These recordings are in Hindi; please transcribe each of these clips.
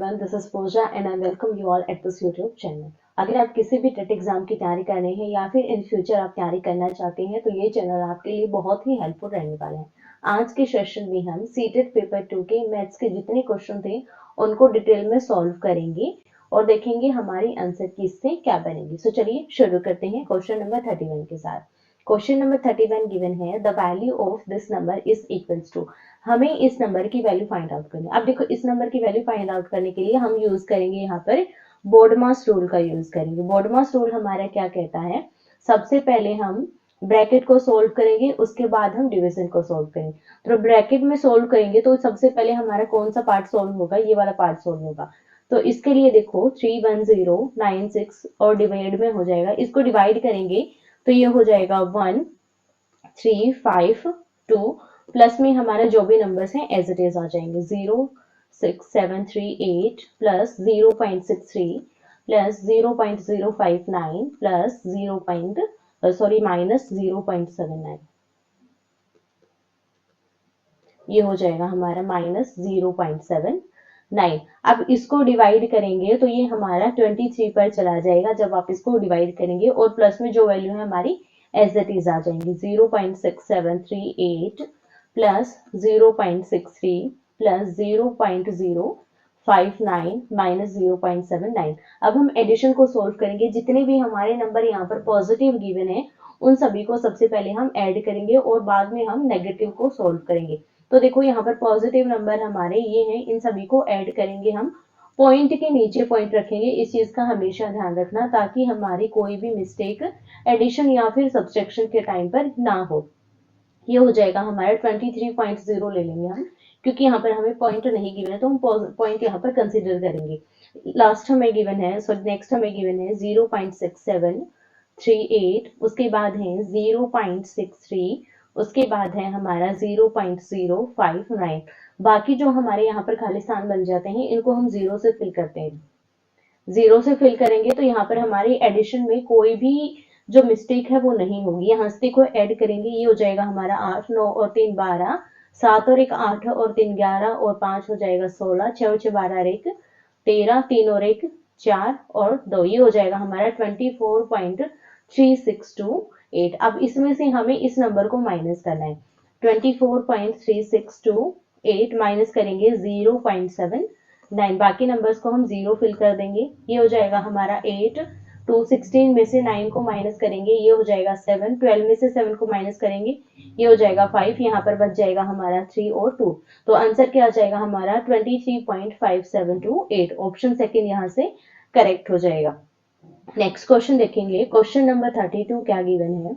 everyone, this is Pooja and I welcome you all at this YouTube channel. अगर आप किसी भी टेट एग्जाम की तैयारी कर रहे हैं या फिर इन फ्यूचर आप तैयारी करना चाहते हैं तो ये चैनल आपके लिए बहुत ही हेल्पफुल रहने वाला है। आज के सेशन में हम सीटेट पेपर 2 के मैथ्स के जितने क्वेश्चन थे उनको डिटेल में सॉल्व करेंगे और देखेंगे हमारी आंसर की इससे क्या बनेगी। सो चलिए शुरू करते हैं क्वेश्चन नंबर 31 के साथ। क्वेश्चन नंबर 31 गिवन है, the value of this number is equals to. हमें इस नंबर की वैल्यू फाइंड आउट करनी है। अब देखो, इस नंबर की वैल्यू फाइंड आउट करने के लिए हम यूज करेंगे यहाँ पर बोडमास रूल का यूज करेंगे। बोडमास रूल हमारा क्या कहता है, सबसे पहले हम ब्रैकेट को सोल्व करेंगे, उसके बाद हम डिवीजन को सोल्व करेंगे। तो ब्रैकेट में सोल्व करेंगे तो सबसे पहले हमारा कौन सा पार्ट सोल्व होगा, ये वाला पार्ट सोल्व होगा। तो इसके लिए देखो 31096 और डिवाइड में हो जाएगा, इसको डिवाइड करेंगे तो ये हो जाएगा 1 3 5 2 प्लस में हमारा जो भी नंबर्स हैं एज इट इज आ जाएंगे। 06738 प्लस 0.63 प्लस 0.059 प्लस माइनस 0.79, ये हो जाएगा हमारा माइनस 0.79। अब इसको डिवाइड करेंगे तो ये हमारा 23 पर चला जाएगा जब आप इसको डिवाइड करेंगे, और प्लस में जो वैल्यू है हमारी एज इट इज आ जाएंगी। 0.6738 प्लस 0.63 प्लस 0.059 माइनस 0.79। अब हम एडिशन को सोल्व करेंगे, जितने भी हमारे नंबर यहाँ पर पॉजिटिव गिवन है उन सभी को सबसे पहले हम ऐड करेंगे और बाद में हम नेगेटिव को सोल्व करेंगे। तो देखो यहाँ पर पॉजिटिव नंबर हमारे ये हैं, इन सभी को ऐड करेंगे हम, पॉइंट के नीचे पॉइंट रखेंगे। इस चीज का हमेशा ध्यान रखना ताकि हमारी कोई भी मिस्टेक एडिशन या फिर सब्सट्रैक्शन के टाइम पर ना हो। ये हो जाएगा हमारा 23.0 ले लेंगे हम, क्योंकि यहाँ पर हमें पॉइंट नहीं गिवन है तो हम पॉइंट यहाँ पर कंसिडर करेंगे। लास्ट हमें गिवन है, सॉरी नेक्स्ट हमें गिवन है 0.6738, उसके बाद है 0.63, उसके बाद है हमारा 0.059। बाकी जो हमारे यहाँ पर खाली स्थान बन जाते हैं इनको हम जीरो से फिल करते हैं। जीरो से फिल करेंगे तो यहाँ पर हमारी एडिशन में कोई भी जो मिस्टेक है वो नहीं होगी। यहाँ से को ऐड करेंगे, ये हो जाएगा हमारा 8 9 और 3 12, 7 और 1 8 और 3 11 और 5 हो जाएगा 16, 6 और 6 12 और 1 13, 3 और 1 4 और 2, ये हो जाएगा हमारा 24.3628। अब इसमें से हमें इस नंबर को माइनस करना है। 24.3628 माइनस करेंगे 0.79, बाकी नंबर्स को हम जीरो फिल कर देंगे। ये हो जाएगा हमारा 8, 2 16 में से 9 को माइनस करेंगे, ये हो जाएगा 7, 12 में से 7 को माइनस करेंगे, ये हो जाएगा 5, यहाँ पर बच जाएगा हमारा 3 और 2। तो आंसर क्या आ जाएगा हमारा 23.5728। ऑप्शन सेकेंड यहाँ से करेक्ट हो जाएगा। नेक्स्ट क्वेश्चन देखेंगे, क्वेश्चन नंबर 32 क्या गिवन है,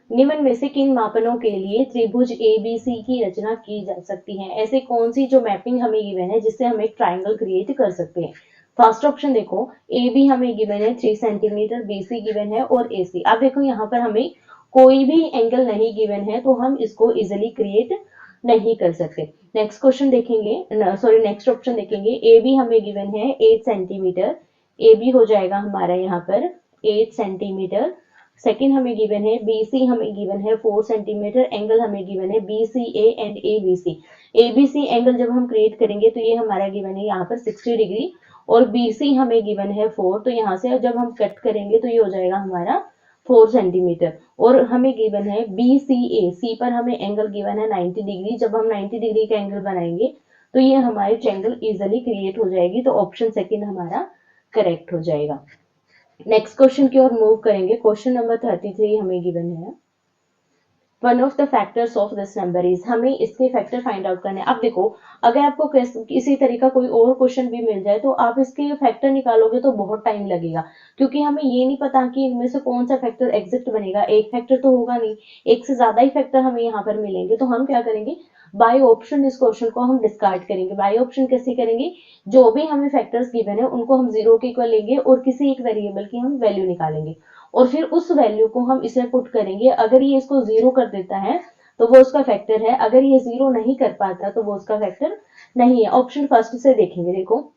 निम्न में से किन मापनों के लिए त्रिभुज ABC की रचना की जा सकती है। ऐसे कौन सी जो मैपिंग हमें गिवन है जिससे हम एक ट्राइंगल क्रिएट कर सकते हैं। फर्स्ट ऑप्शन देखो, AB हमें गिवन है 3 सेंटीमीटर, BC गिवन है और AC। अब देखो यहाँ पर हमें कोई भी एंगल नहीं गिवन है तो हम इसको इजिली क्रिएट नहीं कर सकते। नेक्स्ट क्वेश्चन देखेंगे, सॉरी नेक्स्ट ऑप्शन देखेंगे, AB हमें गिवन है 8 सेंटीमीटर, AB हो जाएगा हमारा यहाँ पर 8 सेंटीमीटर। सेकेंड हमें गिवन है BC हमें गिवन है 4 सेंटीमीटर, एंगल हमें गिवन है BCA and ABC। ABC angle जब हम क्रिएट करेंगे तो ये हमारा गिवन है यहाँ पर 60 डिग्री, और BC हमें गिवन है 4, तो यहाँ से जब हम कट करेंगे तो ये हो जाएगा हमारा 4 सेंटीमीटर। और हमें गिवन है BCA, C पर हमें एंगल गिवन है 90 डिग्री, जब हम 90 डिग्री का एंगल बनाएंगे तो ये हमारी ट्रायंगल इजिली क्रिएट हो जाएगी। तो ऑप्शन सेकेंड हमारा करेक्ट हो जाएगा। नेक्स्ट क्वेश्चन की ओर मूव करेंगे। क्वेश्चन नंबर 33 हमें गिवन है, one of the factors of this number is, हमें इसके फैक्टर फाइंड आउट करने हैं। अब देखो, अगर आपको किसी तरह का कोई और क्वेश्चन भी मिल जाए तो आप इसके फैक्टर निकालोगे तो बहुत टाइम लगेगा, क्योंकि हमें ये नहीं पता कि इनमें से कौन सा फैक्टर एग्जैक्ट बनेगा। एक फैक्टर तो होगा नहीं, एक से ज्यादा ही फैक्टर हमें यहाँ पर मिलेंगे। तो हम क्या करेंगे, बाय ऑप्शन इस क्वेश्चन को हम डिस्कार्ड करेंगे। बाय ऑप्शन कैसे करेंगे, जो भी हमें फैक्टर्स गिवन है उनको हम जीरो के इक्वल लेंगे और किसी एक वेरिएबल की हम वैल्यू निकालेंगे और फिर उस वैल्यू को हम इसमें पुट करेंगे। अगर ये इसको जीरो कर देता है तो वो उसका फैक्टर है, अगर ये जीरो नहीं कर पाता तो वो उसका फैक्टर नहीं है। ऑप्शन फर्स्ट से देखेंगे, देखो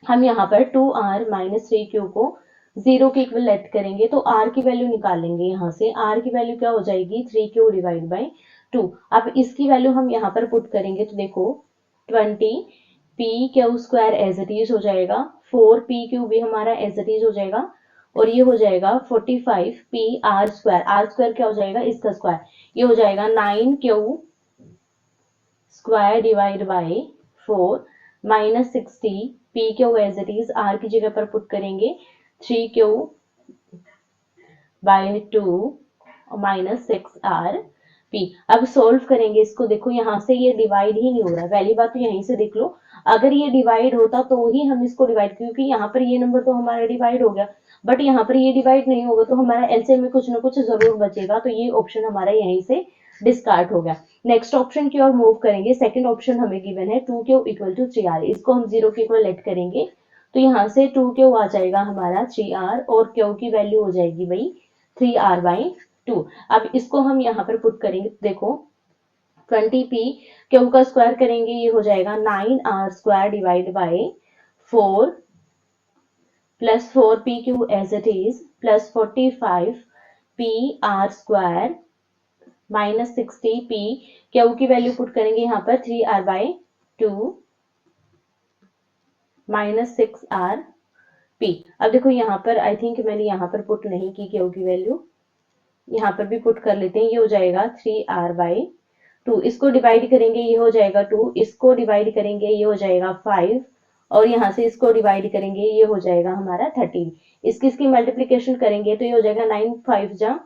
हम यहाँ पर 2r माइनस 3q को जीरो के इक्वल लेट करेंगे तो r की वैल्यू निकाल लेंगे। यहाँ से r की वैल्यू क्या हो जाएगी, 3q डिवाइड बाई 2। अब इसकी वैल्यू हम यहाँ पर पुट करेंगे तो देखो 20 P Q square as it is हो जाएगा, 4 पी क्यू भी हमारा एज इट इज हो जाएगा, और ये हो जाएगा 45 पी आर स्क्वायर क्या हो जाएगा, इसका स्क्वायर, ये हो जाएगा 9 Q square divide by 4 minus 60 P Q as it is, R की जगह पर पुट करेंगे 3 Q by 2 minus 6 R P. अब सोल्व करेंगे इसको, देखो यहाँ से ये डिवाइड ही नहीं हो रहा, पहली बात तो यहीं से देख लो, अगर ये डिवाइड होता तो ही हम इसको डिवाइड, क्योंकि यहाँ पर ये नंबर तो हमारा डिवाइड हो गया, बट यहाँ पर ये डिवाइड नहीं होगा तो हमारा एलसीएम में कुछ ना कुछ जरूर बचेगा, तो ये ऑप्शन हमारा यहीं से डिस्कार्ड हो गया। नेक्स्ट ऑप्शन की ओर मूव करेंगे, सेकंड ऑप्शन हमें गिवन है 2q इक्वल टू 3r, इसको हम 0 के इक्वल लेट करेंगे, तो यहाँ से 2q आ जाएगा हमारा 3r, और q की वैल्यू हो जाएगी भाई 3r बाई 2। अब इसको हम यहाँ पर पुट करेंगे, देखो 20p क्यू का स्क्वायर करेंगे, ये हो जाएगा 9r square divide by 4 plus 4p Q as it is plus 45p r square minus 60p Q की वैल्यू पुट करेंगे यहाँ पर 3r by 2 minus 6r p। अब देखो यहाँ पर आई थिंक मैंने यहाँ पर पुट नहीं की क्यू की वैल्यू, यहाँ पर भी पुट कर लेते हैं, ये हो जाएगा 3r बाई 2, इसको डिवाइड करेंगे ये हो जाएगा 2, इसको डिवाइड करेंगे ये हो जाएगा 5, और यहाँ से इसको डिवाइड करेंगे ये हो जाएगा हमारा 13, इसकी मल्टीप्लीकेशन करेंगे तो ये हो जाएगा 9 5 जा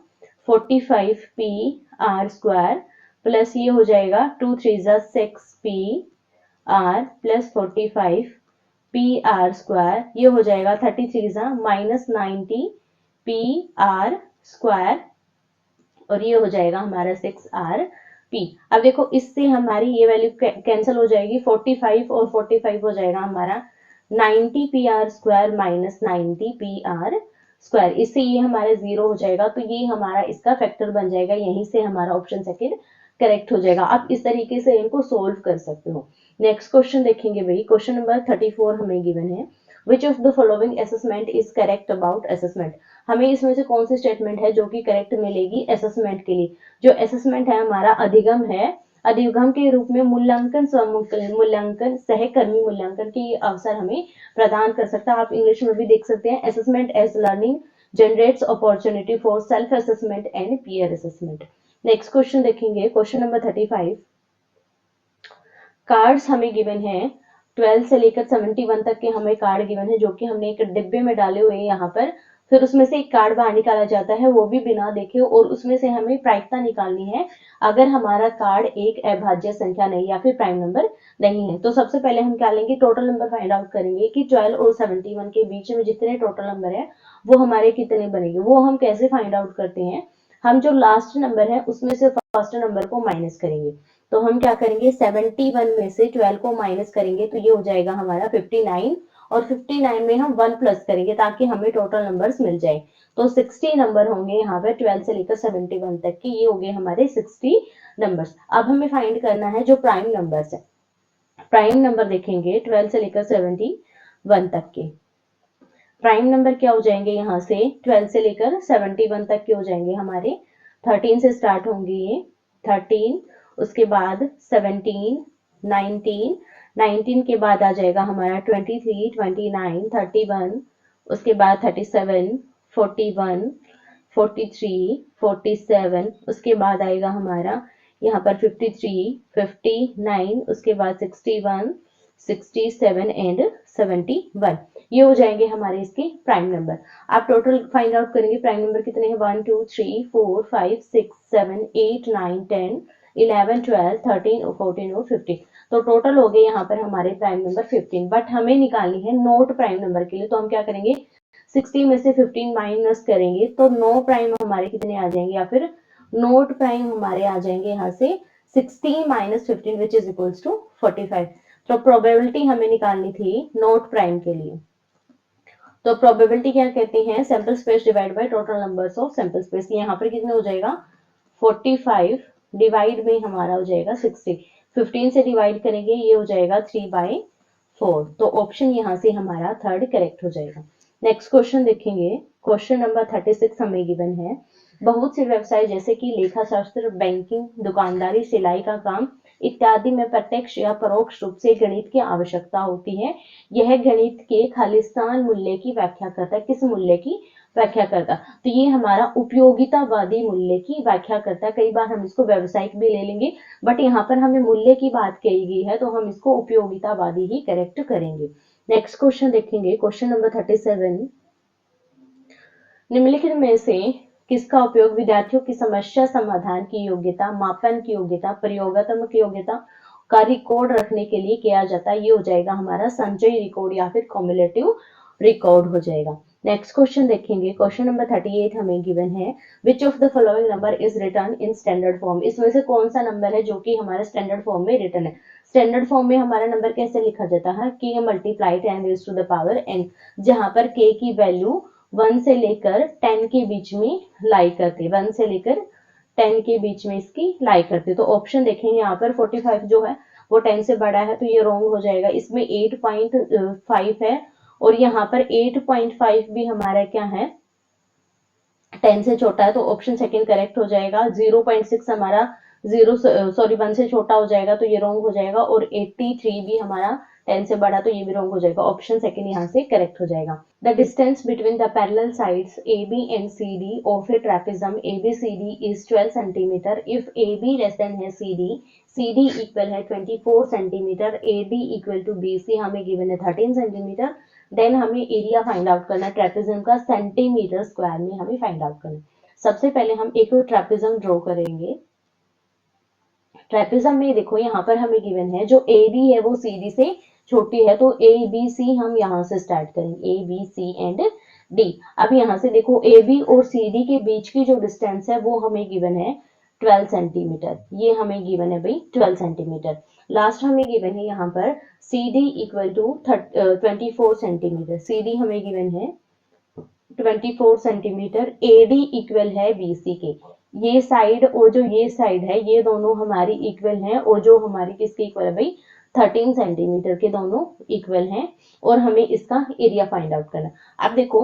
45 पी आर स्क्वायर प्लस ये हो जाएगा 2 3 जा 6 P R plus 45 P R square, ये हो जाएगा 33 जा माइनस 90 पी आर स्क्वायर, और ये हो जाएगा हमारा 6r p। अब देखो इससे हमारी ये वैल्यू कैंसिल हो जाएगी, 45 और 45 हो जाएगा हमारा 90 pr square minus 90 pr square, इससे ये हमारा 0 हो जाएगा, तो ये हमारा इसका फैक्टर बन जाएगा, यहीं से हमारा ऑप्शन सेकंड करेक्ट हो जाएगा। आप इस तरीके से इनको सोल्व कर सकते हो। नेक्स्ट क्वेश्चन देखेंगे भाई, क्वेश्चन नंबर 34 हमें गिवन है, which of the following assessment is correct about assessment, हमें इसमें से कौन सी स्टेटमेंट है जो कि करेक्ट मिलेगी असेसमेंट के लिए। जो असेसमेंट है हमारा अधिगम है, अधिगम के रूप में मूल्यांकन मूल्यांकन सहकर्मी मूल्यांकन के अवसर हमें प्रदान कर सकता है। आप इंग्लिश में भी देख सकते हैं, assessment as learning generates opportunity for self assessment and peer assessment. Next question देखेंगे, क्वेश्चन नंबर 35, कार्ड्स हमें गिवन है 12 से लेकर 71 तक के हमें कार्ड गिवन है, जो कि हमने एक डिब्बे में डाले हुए हैं यहाँ पर, फिर उसमें से एक कार्ड बाहर निकाला जाता है, वो भी बिना देखे, और उसमें से हमें प्रायिकता निकालनी है अगर हमारा कार्ड एक अभाज्य संख्या नहीं या फिर प्राइम नंबर नहीं है। तो सबसे पहले हम क्या लेंगे, टोटल नंबर फाइंड आउट करेंगे कि 12 और 71 के बीच में जितने टोटल नंबर है वो हमारे कितने बनेंगे। वो हम कैसे फाइंड आउट करते हैं, हम जो लास्ट नंबर है उसमें से फर्स्ट नंबर को माइनस करेंगे। तो हम क्या करेंगे, 71 में से 12 को माइनस करेंगे तो ये हो जाएगा हमारा 59, और 59 में हम 1 प्लस करेंगे ताकि हमें टोटल नंबर्स मिल जाए। तो 60 नंबर होंगे यहाँ पे 12 से लेकर 71 तक के, ये हो गए हमारे 60 नंबर्स। अब हमें फाइंड करना है जो प्राइम नंबर्स है। प्राइम नंबर देखेंगे 12 से लेकर 71 तक के प्राइम नंबर क्या हो जाएंगे, यहाँ से 12 से लेकर 71 तक के हो जाएंगे हमारे 13 से स्टार्ट होंगे ये 13, उसके बाद 17, 19, 19 के बाद आ जाएगा हमारा 23, 29, 31, उसके बाद 37, 41, 43, 47, उसके बाद आएगा हमारा यहाँ पर 53, 59, उसके बाद 61, 67 एंड 71, ये हो जाएंगे हमारे इसके प्राइम नंबर। आप टोटल फाइंड आउट करेंगे प्राइम नंबर कितने हैं, 1 2 3 4 5 6 7 8 9 10 11 12 13 14 और 15, तो टोटल हो गए यहाँ पर हमारे प्राइम नंबर 15। बट हमें निकालनी है नोट प्राइम नंबर के लिए, तो हम क्या करेंगे, 60 में से 15 माइनस करेंगे तो नो प्राइम हमारे कितने आ जाएंगे, या फिर नोट प्राइम हमारे आ जाएंगे यहाँ से 60 minus 15 which is equals to 45। तो प्रोबेबिलिटी हमें निकालनी थी नोट प्राइम के लिए, तो प्रोबेबिलिटी क्या कहते हैं, sample space divide by total numbers of sample space. यहाँ पर कितने हो जाएगा 45 डिवाइड में हमारा हो जाएगा 60, 15 से डिवाइड करेंगे ये हो जाएगा 3/4, तो ऑप्शन यहाँ से हमारा थर्ड करेक्ट हो जाएगा। नेक्स्ट क्वेश्चन देखेंगे, क्वेश्चन नंबर 36 हमें गिवन है, बहुत सी व्यवसाय जैसे कि लेखा शास्त्र, बैंकिंग, दुकानदारी, सिलाई का काम, इत्यादि में प्रत्यक्ष या परोक्ष रूप से गणित की आवश्यकता होती है। यह गणित के खालिस्तान मूल्य की व्याख्या करता है। किस मूल्य की व्याख्या करता? तो ये हमारा उपयोगितावादी मूल्य की व्याख्या करता है। कई बार हम इसको व्यवसायिक भी ले लेंगे, बट यहाँ पर हमें मूल्य की बात कही गई है तो हम इसको उपयोगितावादी ही करेक्ट करेंगे। नेक्स्ट क्वेश्चन देखेंगे, क्वेश्चन नंबर 37। निम्नलिखित में से किसका उपयोग विद्यार्थियों की समस्या समाधान की योग्यता, मापन की योग्यता, प्रयोगात्मक योग्यता का रिकॉर्ड रखने के लिए किया जाता है? ये हो जाएगा हमारा संचयी रिकॉर्ड या फिर कॉम्युलेटिव रिकॉर्ड हो जाएगा। नेक्स्ट क्वेश्चन देखेंगे, क्वेश्चन नंबर 38 हमें गिवन है, which of the following number is written in standard form? इसमें से कौन सा नंबर है जो कि हमारे स्टैंडर्ड फॉर्म में रिटर्न है? स्टैंडर्ड फॉर्म में हमारा नंबर कैसे लिखा जाता है? k multiply 10 raise to the power n, जहां पर k की वैल्यू 1 से लेकर 10 के बीच में लाई करते, 1 से लेकर 10 के बीच में इसकी लाई करते। तो ऑप्शन देखेंगे यहाँ पर 45 जो है वो 10 से बड़ा है तो ये रॉन्ग हो जाएगा। इसमें 8.5 है और यहाँ पर 8.5 भी हमारा क्या है 10 से छोटा है, तो ऑप्शन सेकंड करेक्ट हो जाएगा। 0.6 हमारा 1 से छोटा हो जाएगा तो ये रॉन्ग हो जाएगा, और 83 भी हमारा 10 से बड़ा तो ये भी रॉन्ग हो जाएगा। ऑप्शन सेकंड यहाँ से करेक्ट हो जाएगा। The distance between the parallel sides AB and CD of a trapezium ABCD is 12 centimeter if AB less than है CD इक्वल है 24 centimetre, AD equal to BC हमें गिवन है 13 सेंटीमीटर। देन हमें एरिया फाइंड आउट करना है ट्रेपेजियम का, सेंटीमीटर स्क्वायर में हमें फाइंड आउट करना है। सबसे पहले हम एक ट्रेपेजियम ड्रॉ करेंगे। ट्रेपेजियम में देखो यहाँ पर हमें गिवन है जो AB है वो CD से छोटी है, तो ABC हम यहाँ से स्टार्ट करेंगे, ABC एंड D। अब यहाँ से देखो AB और CD के बीच की जो डिस्टेंस है वो हमें गिवन है 12 सेंटीमीटर, ये हमें गिवन है भाई 12 सेंटीमीटर। लास्ट हमें गिवन है यहाँ पर CD equal to 24 centimetre, CD हमें गिवन है 24 सेंटीमीटर, AD इक्वल है BC के। ये साइड और जो ये साइड है ये दोनों हमारी इक्वल हैं, और जो हमारी किसके इक्वल है भाई 13 सेंटीमीटर के दोनों इक्वल हैं, और हमें इसका एरिया फाइंड आउट करना। अब देखो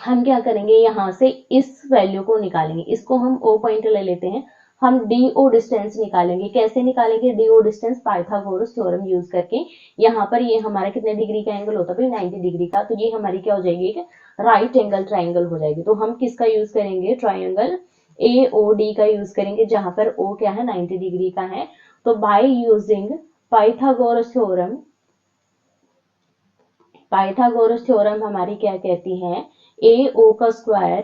हम क्या करेंगे, यहाँ से इस वैल्यू को निकालेंगे, इसको हम O पॉइंट ले लेते हैं, हम DO डिस्टेंस निकालेंगे। कैसे निकालेंगे DO distance? Pythagoras theorem use करके। यहाँ पर ये हमारा कितने डिग्री का एंगल होता है भाई 90 डिग्री का, तो ये हमारी क्या हो जाएगी एक राइट एंगल ट्राइंगल हो जाएगी। तो हम किसका यूज करेंगे? ट्राइंगल AOD का यूज करेंगे, जहां पर O क्या है 90 डिग्री का है। तो बाय यूजिंग पाइथागोरस थ्योरम हमारी क्या कहती है, AO का स्क्वायर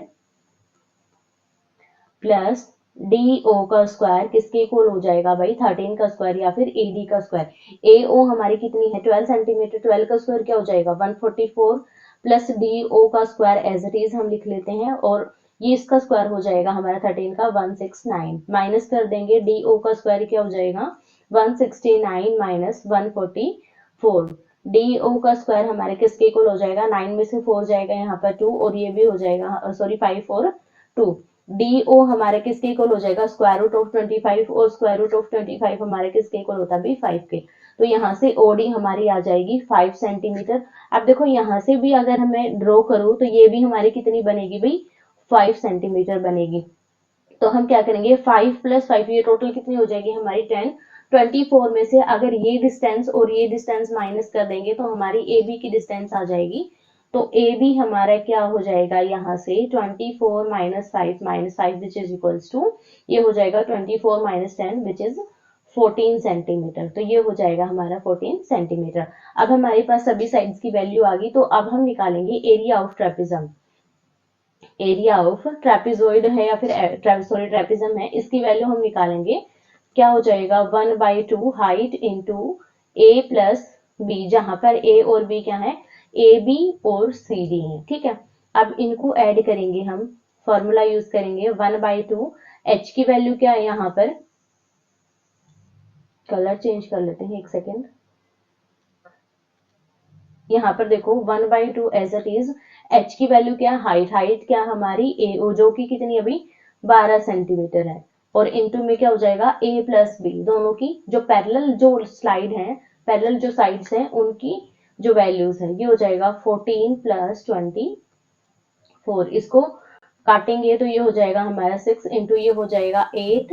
प्लस DO का स्क्वायर किसके इक्वल हो जाएगा भाई 13 का स्क्वायर या फिर AD का स्क्वायर। AO हमारी कितनी है 12 सेंटीमीटर, 12 का स्क्वायर क्या हो जाएगा 144 प्लस DO का स्क्वायर एज इट इज हम लिख लेते हैं, और ये इसका स्क्वायर हो जाएगा हमारा 13 का 169, माइनस कर देंगे DO का स्क्वायर क्या हो जाएगा 169 माइनस 144। DO का स्क्वायर हमारे किसके इक्वल हो जाएगा 9 में से 4 जाएगा यहाँ पर 2, और ये भी हो जाएगा सॉरी 5 और 2। DO हमारे किसके इक्वल हो जाएगा स्क्वायर रूट ऑफ 25, और स्क्वायर रूट ऑफ 25 हमारे किसके इक्वल होता है 5 के। तो यहाँ से OD हमारी आ जाएगी 5 सेंटीमीटर। अब देखो यहाँ से भी अगर हमें ड्रॉ करूँ तो ये भी हमारी कितनी बनेगी भाई 5 सेंटीमीटर बनेगी। तो हम क्या करेंगे 5 प्लस 5 ये टोटल कितनी हो जाएगी हमारी 10। 24 में से अगर ये डिस्टेंस और ये डिस्टेंस माइनस कर देंगे तो हमारी AB की डिस्टेंस आ जाएगी। तो AB हमारा क्या हो जाएगा यहाँ से 24 minus 5 which is equals to, ये हो जाएगा 24 माइनस 10 विच इज 14 सेंटीमीटर। तो ये हो जाएगा हमारा 14 सेंटीमीटर। अब हमारे पास सभी साइड्स की वैल्यू आ गई, तो अब हम निकालेंगे area of trapezium. Area of trapezoid है या फिर ट्रेपेजियम है, इसकी वैल्यू हम निकालेंगे। क्या हो जाएगा 1/2 height into A plus B, जहां पर A और B क्या है AB और CD है, ठीक है। अब इनको ऐड करेंगे, हम फॉर्मूला यूज करेंगे 1/2, H की वैल्यू क्या है यहाँ पर, कलर चेंज कर लेते हैं एक सेकेंड। यहाँ पर देखो 1/2 एज इट इज, H की वैल्यू क्या है हाइट क्या हमारी AO जो कि कितनी अभी 12 सेंटीमीटर है, और इनटू में क्या हो जाएगा A प्लस B, दोनों की जो पैरेलल जो स्लाइड है पैरेलल जो साइड्स हैं उनकी जो वैल्यूज है, ये हो जाएगा 14 प्लस 24। इसको काटेंगे तो ये हो जाएगा हमारा 6 इंटू ये हो जाएगा 8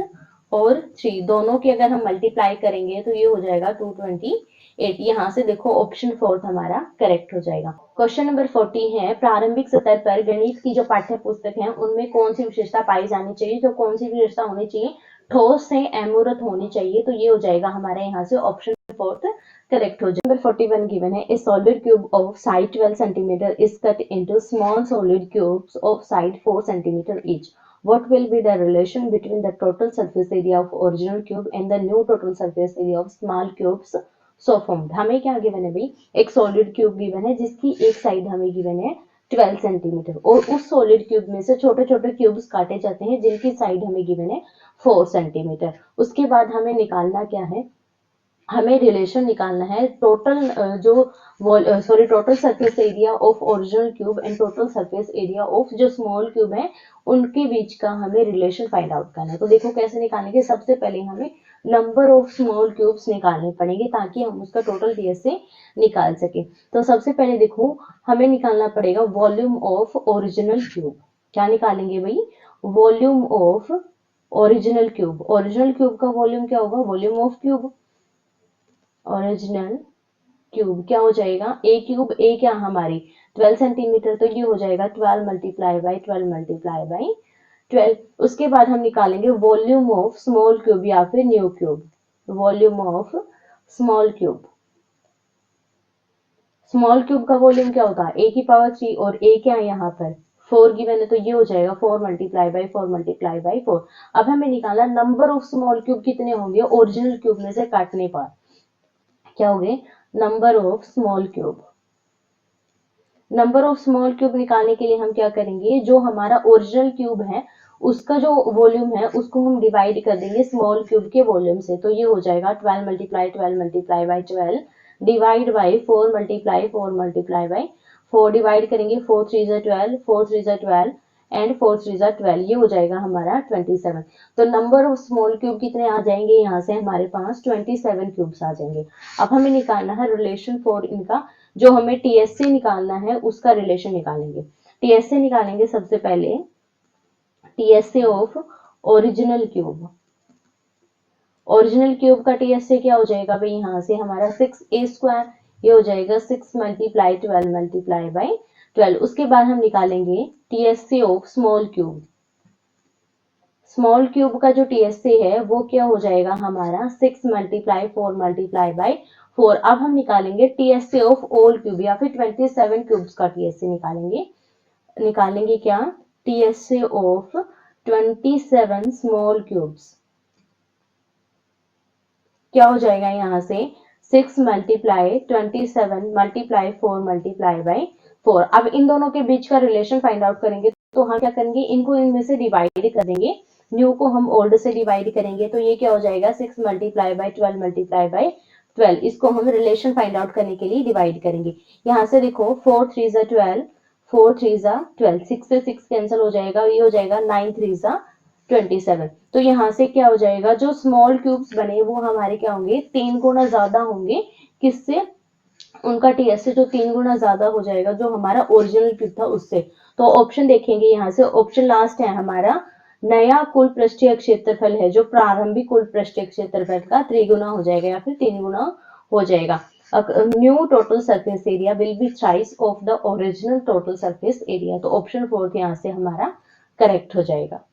और 3 दोनों की अगर हम मल्टीप्लाई करेंगे तो ये हो जाएगा 228। यहाँ से देखो ऑप्शन 4 हमारा करेक्ट हो जाएगा। क्वेश्चन नंबर 40 है, प्रारंभिक स्तर पर गणित की जो पाठ्य पुस्तक है उनमें कौन सी विशेषता पाई जानी चाहिए, तो कौन सी विशेषता होनी चाहिए, ठोस से अमूर्त होनी चाहिए, तो ये हो जाएगा हमारे यहाँ से ऑप्शन 4 करेक्ट हो जाएगा। नंबर 41 गिवन है, ए solid cube of side 12 centimetre is cut into small solid cubes of side 4 centimetre each. What will be the relation between the total surface area of original cube and the new total surface area of small cubes so formed? हमें क्या गिवन है भाई, एक सॉलिड क्यूब गिवन है जिसकी एक साइड हमें गिवन है 12 सेंटीमीटर और उस सॉलिड क्यूब में से छोटे छोटे क्यूब्स काटे जाते हैं जिनकी साइड हमें गिवन है 4 सेंटीमीटर। उसके बाद हमें निकालना क्या है, हमें रिलेशन निकालना है total total surface area of original cube and total surface area of जो स्मॉल क्यूब है उनके बीच का हमें रिलेशन फाइंड आउट करना है। तो देखो कैसे निकालेंगे, सबसे पहले हमें नंबर ऑफ स्मॉल क्यूब्स निकालने पड़ेंगे ताकि हम उसका टोटल डीएसए निकाल सके। तो सबसे पहले देखो हमें निकालना पड़ेगा वॉल्यूम ऑफ ओरिजिनल क्यूब। क्या निकालेंगे भाई, volume of original cube. Original cube का वॉल्यूम क्या होगा, volume of cube, original cube क्या हो जाएगा, ए क्यूब, ए क्या हमारी 12 सेंटीमीटर, तो ये हो जाएगा 12 मल्टीप्लाई बाई 12 मल्टीप्लाई बाई 12। उसके बाद हम निकालेंगे वॉल्यूम ऑफ स्मॉल क्यूब या फिर new cube, volume of small cube. Small cube का वॉल्यूम क्या होगा, ए की पावर 3 और ए क्या है यहाँ पर 4 गिवन है, तो ये हो जाएगा 4 मल्टीप्लाई बाई 4 मल्टीप्लाई बाई 4। अब हमें निकालना नंबर ऑफ स्मॉल क्यूब कितने होंगे ओरिजिनल क्यूब में से काटने पर, क्या हो गए, number of small cube. Number of small cube निकालने के लिए हम क्या करेंगे, जो हमारा ओरिजिनल क्यूब है उसका जो वॉल्यूम है उसको हम डिवाइड कर देंगे स्मॉल क्यूब के वॉल्यूम से, तो ये हो जाएगा 12 multiply 12 multiply by 12 divide by 4 multiply 4 multiply by 4 divide करेंगे 4 3 जा 12 4 3 जा 12 एंड 4 3 जा 12, ये हो जाएगा हमारा 27। तो नंबर ऑफ स्मॉल क्यूब कितने आ जाएंगे, यहाँ से हमारे पास 27 क्यूब्स आ जाएंगे। अब हमें निकालना है रिलेशन फॉर इनका, जो हमें टीएसए निकालना है उसका रिलेशन निकालेंगे। टीएसए निकालेंगे सबसे पहले, TSA of original cube. Original cube का टीएसए क्या हो जाएगा भाई, यहाँ से हमारा 6a², ये हो जाएगा 6 मल्टीप्लाई 12 मल्टीप्लाई बाई 12। उसके बाद हम निकालेंगे TSA of small cube. Small cube का जो टीएसए है वो क्या हो जाएगा हमारा 6 मल्टीप्लाई 4 मल्टीप्लाई बाई 4। अब हम निकालेंगे टीएसए ऑफ ऑल क्यूब या फिर 27 क्यूब्स का टीएसए निकालेंगे क्या, टीएसए ऑफ 27 स्मॉल क्यूब्स। क्या हो जाएगा यहाँ से 6 मल्टीप्लाई 27 मल्टीप्लाई 4 मल्टीप्लाई बाई 4। अब इन दोनों के बीच का रिलेशन फाइंड आउट करेंगे, तो हम क्या करेंगे, इनको इनमें से डिवाइड कर देंगे, न्यू को हम ओल्ड से डिवाइड करेंगे, तो ये क्या हो जाएगा 6 मल्टीप्लाई बाई 12 मल्टीप्लाई बाई 12। इसको हम रिलेशन फाइंड आउट करने के लिए डिवाइड करेंगे। यहाँ से देखो 4 3 जा 12 4 3 जा 12, 6 से 6 कैंसिल हो जाएगा, ये हो जाएगा 9 3 जा 27। तो यहाँ से क्या हो जाएगा, जो स्मॉल क्यूब्स बने वो हमारे क्या होंगे 3 गुना ज्यादा होंगे, किससे, उनका टीएसए जो 3 गुना ज्यादा हो जाएगा जो हमारा ओरिजिनल क्यूब था उससे। तो ऑप्शन देखेंगे यहाँ से, ऑप्शन लास्ट है हमारा, नया कुल पृष्ठीय क्षेत्रफल है जो प्रारंभिक कुल पृष्ठीय क्षेत्रफल का 3 गुना हो जाएगा या फिर 3 गुना हो जाएगा। New total surface area will be thrice of the original total surface area. तो ऑप्शन 4 यहाँ से हमारा करेक्ट हो जाएगा।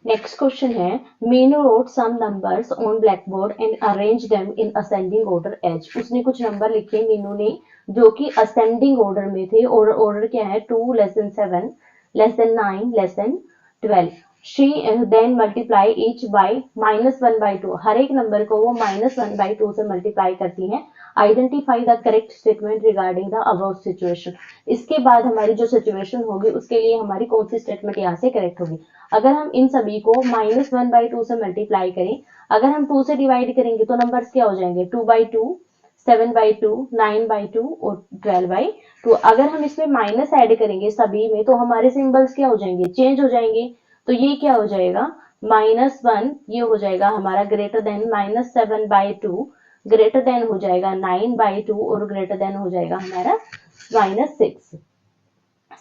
नेक्स्ट क्वेश्चन है, Meenu wrote some numbers on blackboard and arranged them in ascending order as। उसने कुछ नंबर लिखे मीनू ने जो कि असेंडिंग ऑर्डर में थे, और ऑर्डर क्या है 2 less than 7 less than 9 less than 12। She then multiply each by -1/2, हर एक नंबर को वो -1/2 से मल्टीप्लाई करती हैं। Identify the correct statement regarding the above situation. इसके बाद हमारी जो सिचुएशन होगी उसके लिए हमारी कौन सी स्टेटमेंट यहाँ से करेक्ट होगी। अगर हम इन सभी को -1/2 से मल्टीप्लाई करें, अगर हम 2 से डिवाइड करेंगे तो नंबर्स क्या हो जाएंगे 2/2 7/2 9/2 और 12/2। अगर हम इसमें माइनस ऐड करेंगे सभी में तो हमारे सिंबल्स क्या हो जाएंगे, चेंज हो जाएंगे। तो ये क्या हो जाएगा -1, ये हो जाएगा हमारा ग्रेटर देन -7/2, ग्रेटर देन हो जाएगा 9/2 और ग्रेटर देन हो जाएगा हमारा -6।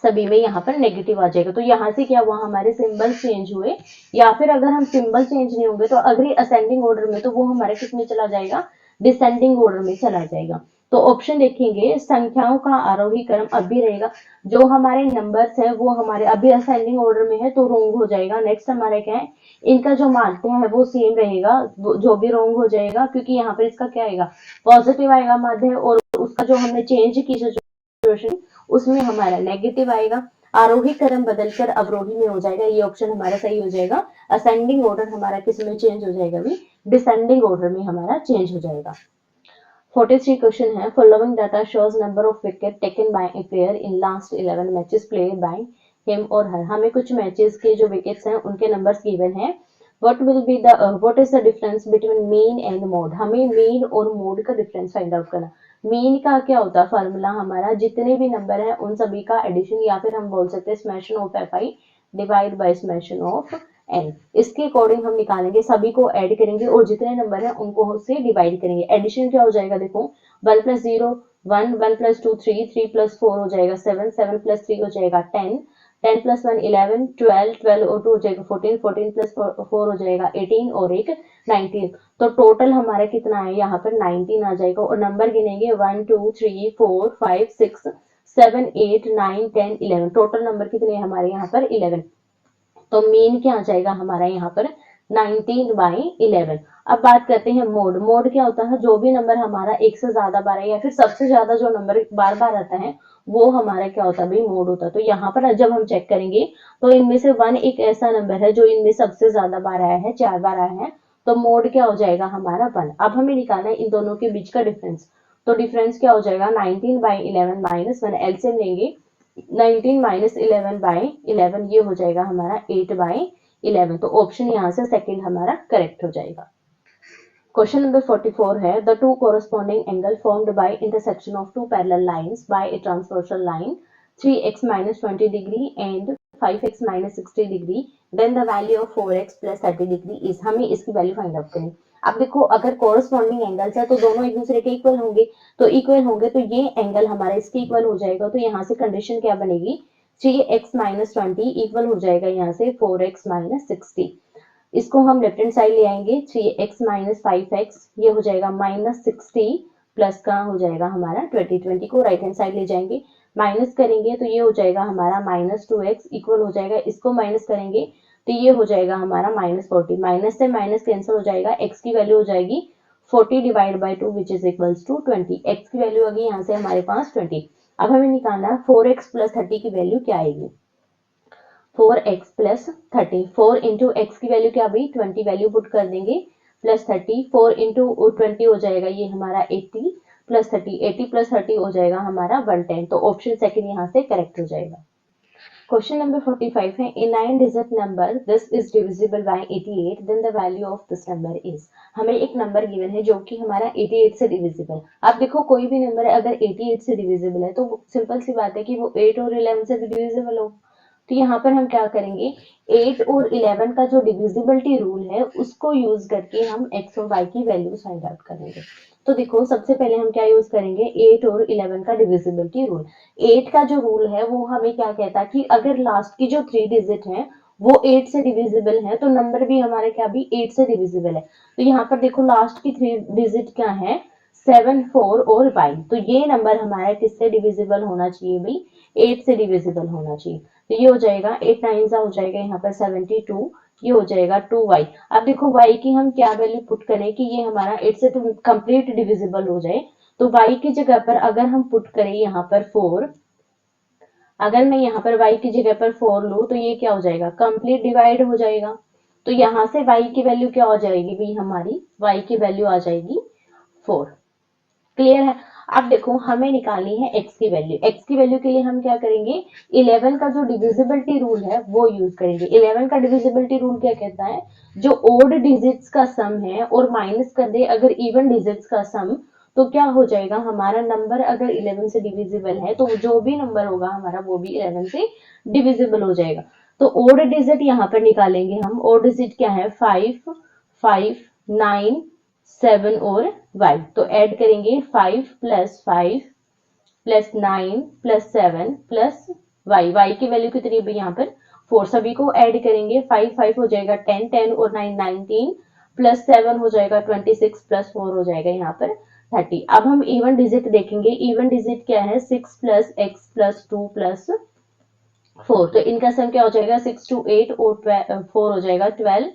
सभी में यहाँ पर नेगेटिव आ जाएगा। तो यहाँ से क्या हुआ, हमारे सिंबल चेंज हुए, या फिर अगर हम सिंबल चेंज नहीं होंगे तो अगर असेंडिंग ऑर्डर में तो वो हमारे किस में चला जाएगा, डिसेंडिंग ऑर्डर में चला जाएगा। तो ऑप्शन देखेंगे, संख्याओं का आरोही क्रम अब भी रहेगा, जो हमारे नंबर्स है वो हमारे अभी असेंडिंग ऑर्डर में है तो रोंग हो जाएगा। नेक्स्ट हमारा क्या है, इनका जो माध्य है वो सेम रहेगा, जो भी रोंग हो जाएगा, क्योंकि यहाँ पर इसका क्या आएगा, पॉजिटिव आएगा माध्य, और उसका जो हमने चेंज की सिचुएशन उसमें हमारा नेगेटिव आएगा। आरोही क्रम बदलकर अवरोही में हो जाएगा, ये ऑप्शन हमारा सही हो जाएगा। असेंडिंग ऑर्डर हमारा किस में चेंज हो जाएगा, भी डिसेंडिंग ऑर्डर में हमारा चेंज हो जाएगा। 43 क्वेश्चन है, following data shows number of wicket taken by A player in last 11 matches played by him और हर। हमें कुछ मैचेस के जो विकेट्स हैं उनके नंबर्स गिवन है। What is the difference between mean and mode, हमें मीन और मोड का डिफरेंस फाइंड आउट करना। मीन का क्या होता है फार्मूला, हमारा जितने भी नंबर है उन सभी का एडिशन, या फिर हम बोल सकते हैं summation of F I divide by summation of N. इसके अकॉर्डिंग हम निकालेंगे, सभी को ऐड करेंगे और जितने नंबर है उनको उससे डिवाइड करेंगे। एडिशन क्या हो जाएगा, देखो 1 + 0 1, 1 + 2 3, 3 + 4 हो जाएगा 7, 7 + 3 हो जाएगा 10, 10 + 1 11, 12, 12 और 2 हो जाएगा 14, 14 + 4 हो जाएगा 18 और एक 19। तो टोटल हमारा कितना है, यहाँ पर 19 आ जाएगा। और नंबर गिनेंगे 1 2 3 4 5 6 7 8 9 10 11, टोटल नंबर कितने हैं हमारे यहाँ पर 11। तो मीन क्या आ जाएगा हमारा यहाँ पर 19/11। अब बात करते हैं मोड। मोड क्या होता है, जो भी नंबर हमारा एक से ज्यादा बार है या फिर सबसे ज्यादा जो नंबर बार बार आता है वो हमारा क्या होता है भाई, मोड होता है। तो यहाँ पर जब हम चेक करेंगे तो इनमें से 1 एक ऐसा नंबर है जो इनमें सबसे ज्यादा बार आया है, 4 बार आया है, तो मोड क्या हो जाएगा हमारा 1। अब हमें निकालना है इन दोनों के बीच का डिफरेंस। तो डिफरेंस क्या हो जाएगा, 19/11 - 1, एलसीएम लेंगे 19 - 11/11, ये हो जाएगा हमारा 8/11। तो ऑप्शन यहाँ से सेकंड हमारा करेक्ट हो जाएगा। क्वेश्चन नंबर 44 है, the two corresponding angle formed by intersection of two parallel lines by a transversal line 3x - 20 degree and 5x - 60 degree, then the value of 4x + 30 degree is. हमें इसकी वैल्यू फाइंड आउट करनी। अब देखो, अगर कोरस्पॉन्डिंग एंगल्स है तो दोनों एक दूसरे के इक्वल होंगे, तो इक्वल होंगे तो ये एंगल हमारा इसके इक्वल हो जाएगा। तो यहाँ से कंडीशन क्या बनेगी, 3x - 20 इक्वल हो जाएगा यहाँ से 4x - 60। इसको हम लेफ्ट हैंड साइड ले आएंगे, 3x - 5x ये हो जाएगा -60 प्लस का हो जाएगा हमारा 20, 20 को राइट हैंड साइड ले जाएंगे, माइनस करेंगे तो ये हो जाएगा हमारा -2x इक्वल हो जाएगा, इसको माइनस करेंगे तो ये हो जाएगा हमारा -40, माइनस से माइनस कैंसिल हो जाएगा, x की वैल्यू हो जाएगी 40 divide by 2 which is equals to 20, x की वैल्यू आ गई यहाँ से हमारे पास 20। अब हमें निकालना है 4x + 30 की वैल्यू क्या आएगी, 4x + 30, 4 इंटू एक्स की वैल्यू क्या भाई 20 वैल्यू पुट कर देंगे प्लस 30, 4 इंटू 20 हो जाएगा ये हमारा 80 प्लस 30, 80 + 30 हो जाएगा हमारा 110। तो ऑप्शन सेकंड यहाँ से करेक्ट हो जाएगा। क्वेश्चन नंबर 45 है, a 9 digit number this is divisible by 88, then the value of this number is. हमें एक नंबर गिवन है जो कि हमारा 88 से डिविजिबल। अब देखो, कोई भी नंबर है अगर 88 से डिविजिबल है तो सिंपल सी बात है कि वो 8 और 11 से भी डिविजिबल हो। तो यहाँ पर हम क्या करेंगे, 8 और 11 का जो डिविजिबिलिटी रूल है उसको यूज करके हम x और y की वैल्यूज फाइंड आउट करेंगे। तो देखो, सबसे पहले हम क्या यूज करेंगे, 8 और 11 का डिविजिबिलिटी रूल। 8 का जो रूल है वो हमें क्या कहता है कि अगर लास्ट की जो 3 डिजिट है वो 8 से डिविजिबल है तो नंबर भी हमारे क्या भी 8 से डिविजिबल है। तो यहाँ पर देखो, लास्ट की 3 डिजिट क्या है, 7, 4 और 5। तो ये नंबर हमारा किससे डिविजिबल होना चाहिए भाई, 8 से डिविजिबल होना चाहिए। तो ये हो जाएगा 8 9 हो जाएगा यहाँ पर 72, ये हो जाएगा 2y। अब देखो y की हम क्या वैल्यू पुट करें कि ये हमारा 8 से कंप्लीट डिविजिबल हो जाए। तो y की जगह पर अगर हम पुट करें यहाँ पर 4, अगर मैं यहाँ पर y की जगह पर 4 लूं तो ये क्या हो जाएगा, कंप्लीट डिवाइड हो जाएगा। तो यहाँ से y की वैल्यू क्या हो जाएगी भाई, हमारी y की वैल्यू आ जाएगी 4। क्लियर है। अब देखो, हमें निकालनी है x की वैल्यू। x की वैल्यू के लिए हम क्या करेंगे, 11 का जो डिविजिबिलिटी रूल है वो यूज करेंगे। 11 का डिविजिबिलिटी रूल क्या कहता है, जो ओड डिजिट्स का सम है और माइनस कर दे अगर इवन डिजिट्स का सम, तो क्या हो जाएगा हमारा नंबर अगर 11 से डिविजिबल है तो जो भी नंबर होगा हमारा वो भी 11 से डिविजिबल हो जाएगा। तो ओड डिजिट यहाँ पर निकालेंगे हम। ओड डिजिट क्या है, 5, 5, 9, 7 और y। तो ऐड करेंगे 5 + 5 + 9 + 7 + y की वैल्यू कितनी है भाई यहाँ पर 4, सभी को ऐड करेंगे 5 5 हो जाएगा 10 10 और 9 19 प्लस 7 हो जाएगा 26 प्लस 4 हो जाएगा यहाँ पर 30। अब हम इवन डिजिट देखेंगे, इवन डिजिट क्या है 6 प्लस एक्स प्लस 2 प्लस 4, तो इनका सम क्या हो जाएगा 6 टू 8 और 4 हो जाएगा 12,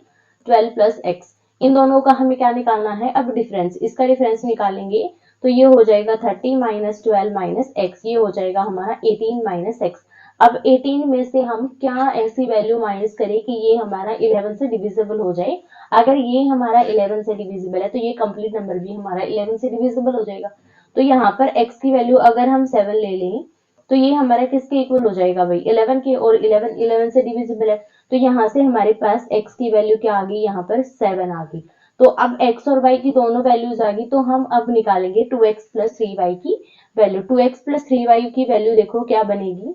12 प्लस एक्स। इन दोनों का हमें क्या निकालना है, अब डिफरेंस, इसका डिफरेंस निकालेंगे तो ये हो जाएगा 30 माइनस 12 माइनस एक्स, ये हो जाएगा हमारा 18 माइनस एक्स। अब 18 में से हम क्या ऐसी वैल्यू माइनस करें कि ये हमारा 11 से डिविजिबल हो जाए। अगर ये हमारा 11 से डिविजिबल है तो ये कंप्लीट नंबर भी हमारा 11 से डिविजिबल हो जाएगा। तो यहाँ पर x की वैल्यू अगर हम 7 ले लें तो ये हमारा किसके इक्वल हो जाएगा भाई 11 के, और 11 11 से डिविजिबल है, तो यहाँ से हमारे पास x की वैल्यू क्या आ गई, यहाँ पर 7 आ गई। तो अब x और y की दोनों वैल्यूज आ गई, तो हम अब निकालेंगे 2x प्लस 3y की वैल्यू। 2x प्लस 3y की वैल्यू देखो क्या बनेगी,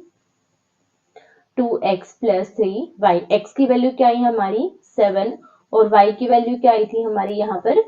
2x प्लस 3y। x की वैल्यू क्या आई हमारी 7 और y की वैल्यू क्या आई थी हमारी यहाँ पर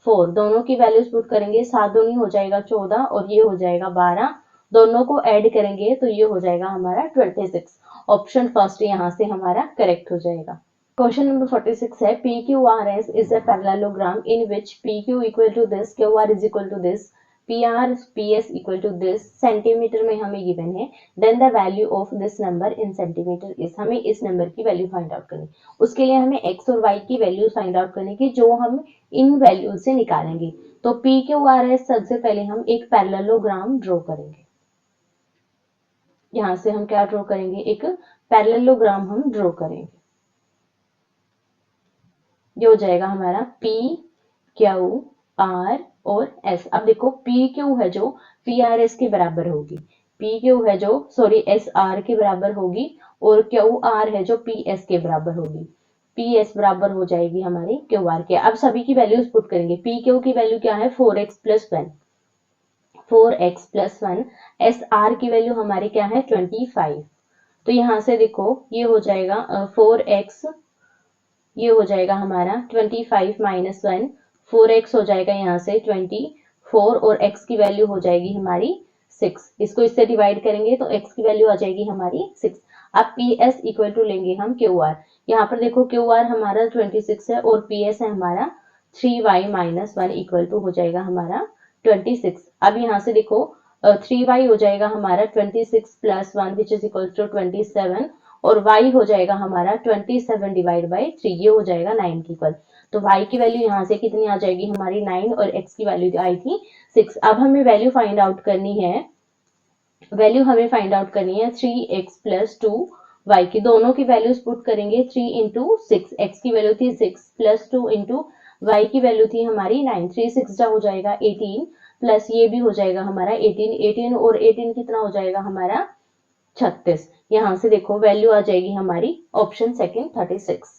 4। दोनों की वैल्यूज पुट करेंगे, 7 दूनी हो जाएगा 14 और ये हो जाएगा 12, दोनों को ऐड करेंगे तो ये हो जाएगा हमारा 26। ऑप्शन फर्स्ट यहाँ से हमारा करेक्ट हो जाएगा। क्वेश्चन नंबर 46 है PQRS is a parallelogram in which PQ equal to this, QR is equal to this, PR PS equal to this, centimetre में हमें गिवन है, then the value of this number in centimetre is, हमें इस नंबर की वैल्यू फाइंड आउट करनी। उसके लिए हमें x और y की वैल्यू फाइंड आउट करने की, जो हम इन वैल्यू से निकालेंगे। तो PQRS सबसे पहले हम एक पैरेललोग्राम ड्रॉ करेंगे। यहां से हम क्या ड्रॉ करेंगे, एक पैरेललोग्राम हम ड्रॉ करेंगे। ये हो जाएगा हमारा P Q R और S। अब देखो P Q है जो P R S के बराबर होगी, P Q है जो सॉरी S R के बराबर होगी, और Q R है जो P S के बराबर होगी। P S बराबर हो जाएगी हमारी Q R के। अब सभी की वैल्यूज पुट करेंगे। P Q की वैल्यू क्या है 4x plus 1, 4x plus 1। S R की वैल्यू हमारी क्या है 25। तो यहाँ से देखो ये हो जाएगा 4x, ये हो जाएगा हमारा 25 माइनस 1, 4x हो जाएगा यहाँ से 24 और x की वैल्यू हो जाएगी हमारी 6। इसको इससे डिवाइड करेंगे तो x की वैल्यू आ जाएगी हमारी 6। अब PS इक्वल टू लेंगे हम QR। यहाँ पर देखो QR हमारा 26 है और PS है हमारा 3y माइनस 1 इक्वल टू हो जाएगा हमारा 26। अब यहाँ से देखो 3y हो जाएगा हमारा 26 plus 1 which is equal to 27, और y हो जाएगा हमारा 27 डिवाइड बाई 3, ये हो जाएगा 9 की इक्वल। तो y की वैल्यू यहाँ से कितनी आ जाएगी हमारी 9 और x की वैल्यू आई थी 6। अब हमें वैल्यू फाइंड आउट करनी है, वैल्यू हमें फाइंड आउट करनी है 3x प्लस 2 y की। दोनों की वैल्यूज पुट करेंगे 3 इंटू 6, x की वैल्यू थी 6 प्लस 2 इंटू y की वैल्यू थी हमारी 9, 3 6 हो जाएगा 18 प्लस ये भी हो जाएगा हमारा 18, 18 और 18 कितना हो जाएगा हमारा 36। यहाँ से देखो वैल्यू आ जाएगी हमारी ऑप्शन सेकंड 36।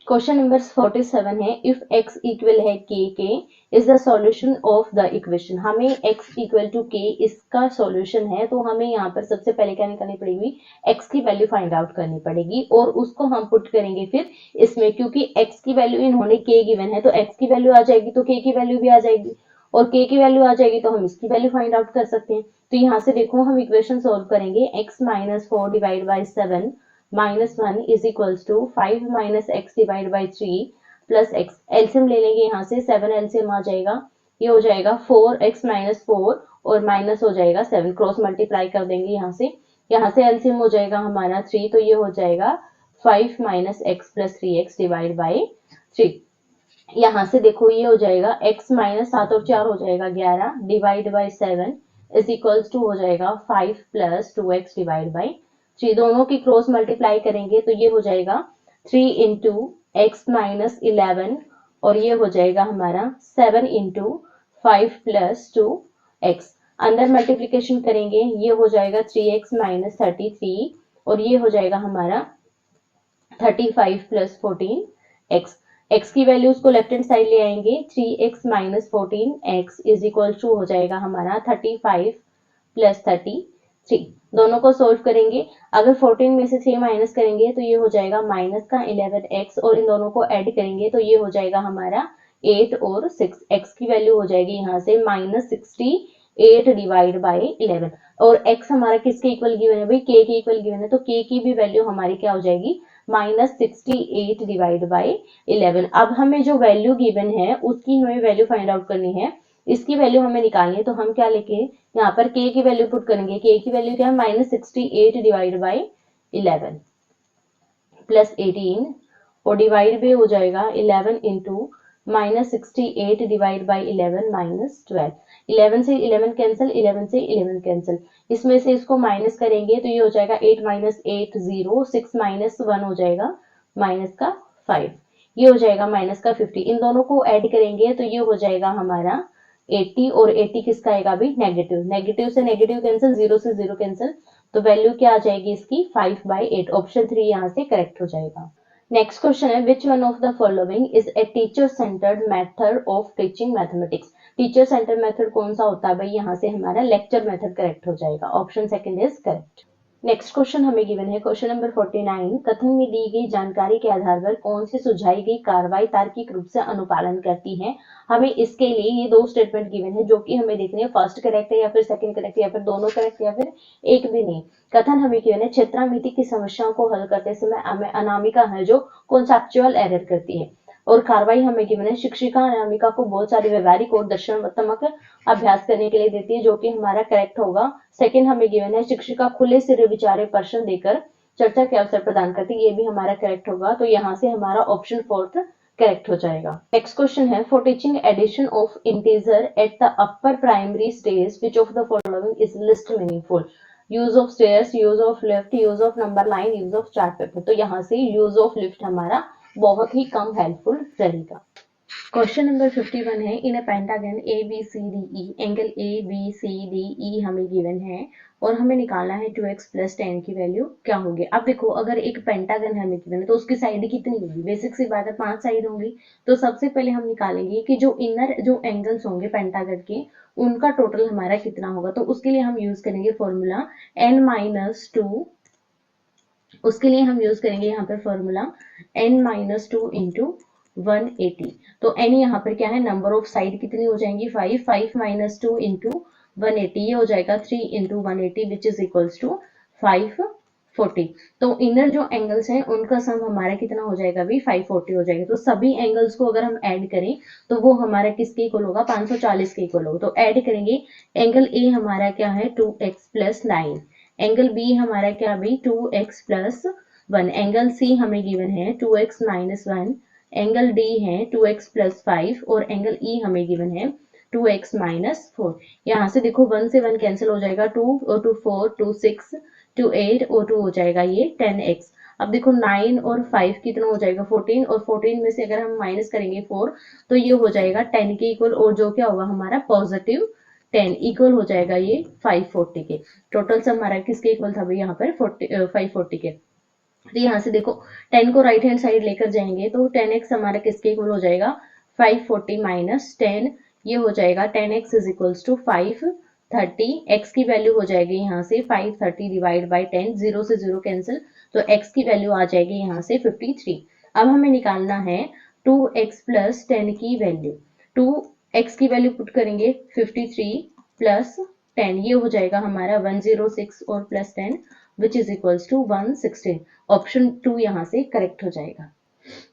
क्वेश्चन नंबर 47 है इफ x इक्वल है k is the solution of the equation. हमें x इक्वल टू k इसका सॉल्यूशन है, तो हमें यहाँ पर सबसे पहले क्या निकालनी पड़ेगी, x की वैल्यू फाइंड आउट करनी पड़ेगी और उसको हम पुट करेंगे फिर इसमें, क्योंकि x की वैल्यू इन्होंने k गिवन है तो x की वैल्यू आ जाएगी तो k की वैल्यू भी आ जाएगी, और k की वैल्यू आ जाएगी तो हम इसकी वैल्यू फाइंड आउट कर सकते हैं। तो यहाँ से देखो हम इक्वेशन सोल्व करेंगे, x minus 4 divide by 7 minus 1 is equals to 5 minus x divide by 3 plus x. LCM ले लेंगे यहाँ से 7 एलसीएम आ जाएगा, ये हो जाएगा 4x माइनस 4 और माइनस हो जाएगा 7, क्रॉस मल्टीप्लाई कर देंगे यहाँ से एलसीएम हो जाएगा हमारा 3, तो ये हो जाएगा 5 minus x plus 3x divide by 3। यहाँ से देखो ये हो जाएगा x माइनस 7 और 4 हो जाएगा 11 divide by 7 is equals to हो जाएगा 5 प्लस 2x डिवाइड बाई 3। दोनों की क्रॉस मल्टीप्लाई करेंगे तो ये हो जाएगा 3 इंटू एक्स माइनस 11 और ये हो जाएगा हमारा 7 इंटू 5 प्लस 2x। अंदर मल्टीप्लीकेशन करेंगे ये हो जाएगा 3x माइनस 33 और ये हो जाएगा हमारा 35 प्लस 14x। x की वैल्यूज को लेफ्ट हैंड साइड ले आएंगे, 3x minus 14x is equal to हो जाएगा हमारा 35 प्लस 33। दोनों को सोल्व करेंगे, अगर 14 में से 3 माइनस करेंगे तो ये हो जाएगा माइनस का 11x और इन दोनों को ऐड करेंगे तो ये हो जाएगा हमारा 8 और 6। x की वैल्यू हो जाएगी यहाँ से माइनस 60 8 डिवाइड बाई 11 और x हमारा किसके इक्वल गिवन है भाई, k के इक्वल गिवन है, तो k की भी वैल्यू हमारी क्या हो जाएगी -68 डिवाइड बाई 11। अब हमें जो वैल्यू गिवन है उसकी हमें वैल्यू फाइंड आउट करनी है, इसकी वैल्यू हमें निकालनी है, तो हम क्या लेके यहाँ पर k की वैल्यू पुट करेंगे, k की वैल्यू क्या है -68 डिवाइड बाई 11 प्लस 18 और डिवाइड भी हो जाएगा 11 इंटू -68 डिवाइड बाई 11 -12। 11 से 11 कैंसिल, 11 से 11 कैंसिल, इसमें से इसको माइनस करेंगे तो ये हो जाएगा 8 -8 0, 6 -1 हो जाएगा माइनस का 5, ये हो जाएगा माइनस का 50। इन दोनों को ऐड करेंगे तो ये हो जाएगा हमारा 80 और 80 किसका आएगा भी नेगेटिव, नेगेटिव से नेगेटिव कैंसिल, 0 से 0 कैंसिल, तो वैल्यू क्या आ जाएगी इसकी 5/8। ऑप्शन 3 यहाँ से करेक्ट हो जाएगा। नेक्स्ट क्वेश्चन है which one of the following is a teacher centred method of teaching mathematics. Teacher centred method कौन सा होता है भाई, यहाँ से हमारा लेक्चर मेथड करेक्ट हो जाएगा। Option second is correct. Next question हमें गिवन है क्वेश्चन नंबर 49, कथन में दी गई जानकारी के आधार पर कौन सी सुझाई गई कार्रवाई तार्किक रूप से अनुपालन करती है। हमें इसके लिए ये दो स्टेटमेंट गिवन है जो कि हमें देखने हैं फर्स्ट करेक्ट है या फिर सेकंड करेक्ट या फिर दोनों करेक्ट या फिर एक भी नहीं। कथन हमें गिवन है क्षेत्रामिति की समस्याओं को हल करते समय हमें अनामिका है जो कॉन्सेप्चुअल एरर करती है, और कार्रवाई हमें गिवन है शिक्षिका अनामिका को बहुत सारे व्यवहारिक और दर्शनात्मक अभ्यास करने के लिए देती है जो कि हमारा करेक्ट होगा। सेकंड हमें गिवन है शिक्षिका खुले सिरे विचारे प्रश्न देकर चर्चा के अवसर प्रदान करती है, ये भी हमारा करेक्ट होगा, तो यहाँ से हमारा ऑप्शन फोर्थ करेक्ट हो जाएगा। नेक्स्ट क्वेश्चन है for teaching addition of integer at the upper primary stage which of the following is list meaningful. Use of stairs, use of lift, use of number line, use of chart paper, तो यहाँ से यूज ऑफ लिफ्ट हमारा बहुत ही कम हेल्पफुल रहेगा। क्वेश्चन नंबर 51 है in a pentagon ABCDE angle ABCDE हमें गिवन है और हमें निकालना है 2x + 10 की वैल्यू क्या होगी। अब देखो अगर एक पेंटागन हमें गिवन है तो उसकी साइड कितनी होगी, बेसिक सी बात है 5 साइड होंगी, तो सबसे पहले हम निकालेंगे कि जो इनर जो एंगल्स होंगे पेंटागन के उनका टोटल हमारा कितना होगा, तो उसके लिए हम यूज करेंगे फॉर्मूला n-2, उसके लिए हम यूज करेंगे यहाँ पर फॉर्मूला n-2 इंटू 180। तो n यहाँ पर क्या है नंबर ऑफ साइड कितनी हो जाएंगी 5, 5 - 2 इंटू 180, ये हो जाएगा 3 into 180 which is equals to 540। तो इनर जो एंगल्स हैं उनका सम हमारा कितना हो जाएगा भी 540 हो जाएगा। तो सभी एंगल्स को अगर हम ऐड करें तो वो हमारा किसके इक्वल होगा 540 के इक्वल होगा। तो ऐड करेंगे, एंगल ए हमारा क्या है 2x + 9, एंगल बी हमारा क्या भी 2x + 1, एंगल सी हमें गिवन है 2x - 1, एंगल डी है 2x + 5 और एंगल ई हमें गिवन है 2x - 4। यहाँ से देखो 1 से 1 कैंसिल हो जाएगा, 2 और 2 4, 2 6, 2 8 और 2 हो जाएगा ये 10x। अब देखो 9 और 5 कितना हो जाएगा 14, और 14 में से अगर हम माइनस करेंगे 4 तो ये हो जाएगा 10 के इक्वल, और जो क्या होगा हमारा पॉजिटिव 10 इक्वल हो जाएगा ये 540 के। टोटल सम हमारा किसके इक्वल था भाई यहाँ पर 540 के। तो यहाँ से देखो 10 को राइट हैंड साइड लेकर जाएंगे तो 10x हमारा किसके इक्वल हो जाएगा 540 - 10, ये हो जाएगा 10x is equals to 530। x की वैल्यू हो जाएगी यहाँ से 530 डिवाइड बाई 10, 0 से 0 कैंसिल, तो x की वैल्यू आ जाएगी यहाँ से 53। अब हमें निकालना है 2x + 10 की वैल्यू, 2x की वैल्यू पुट करेंगे 53 + 10, ये हो जाएगा हमारा 106 और plus 10 which is equals to 116। Option 2 यहाँ से करेक्ट हो जाएगा।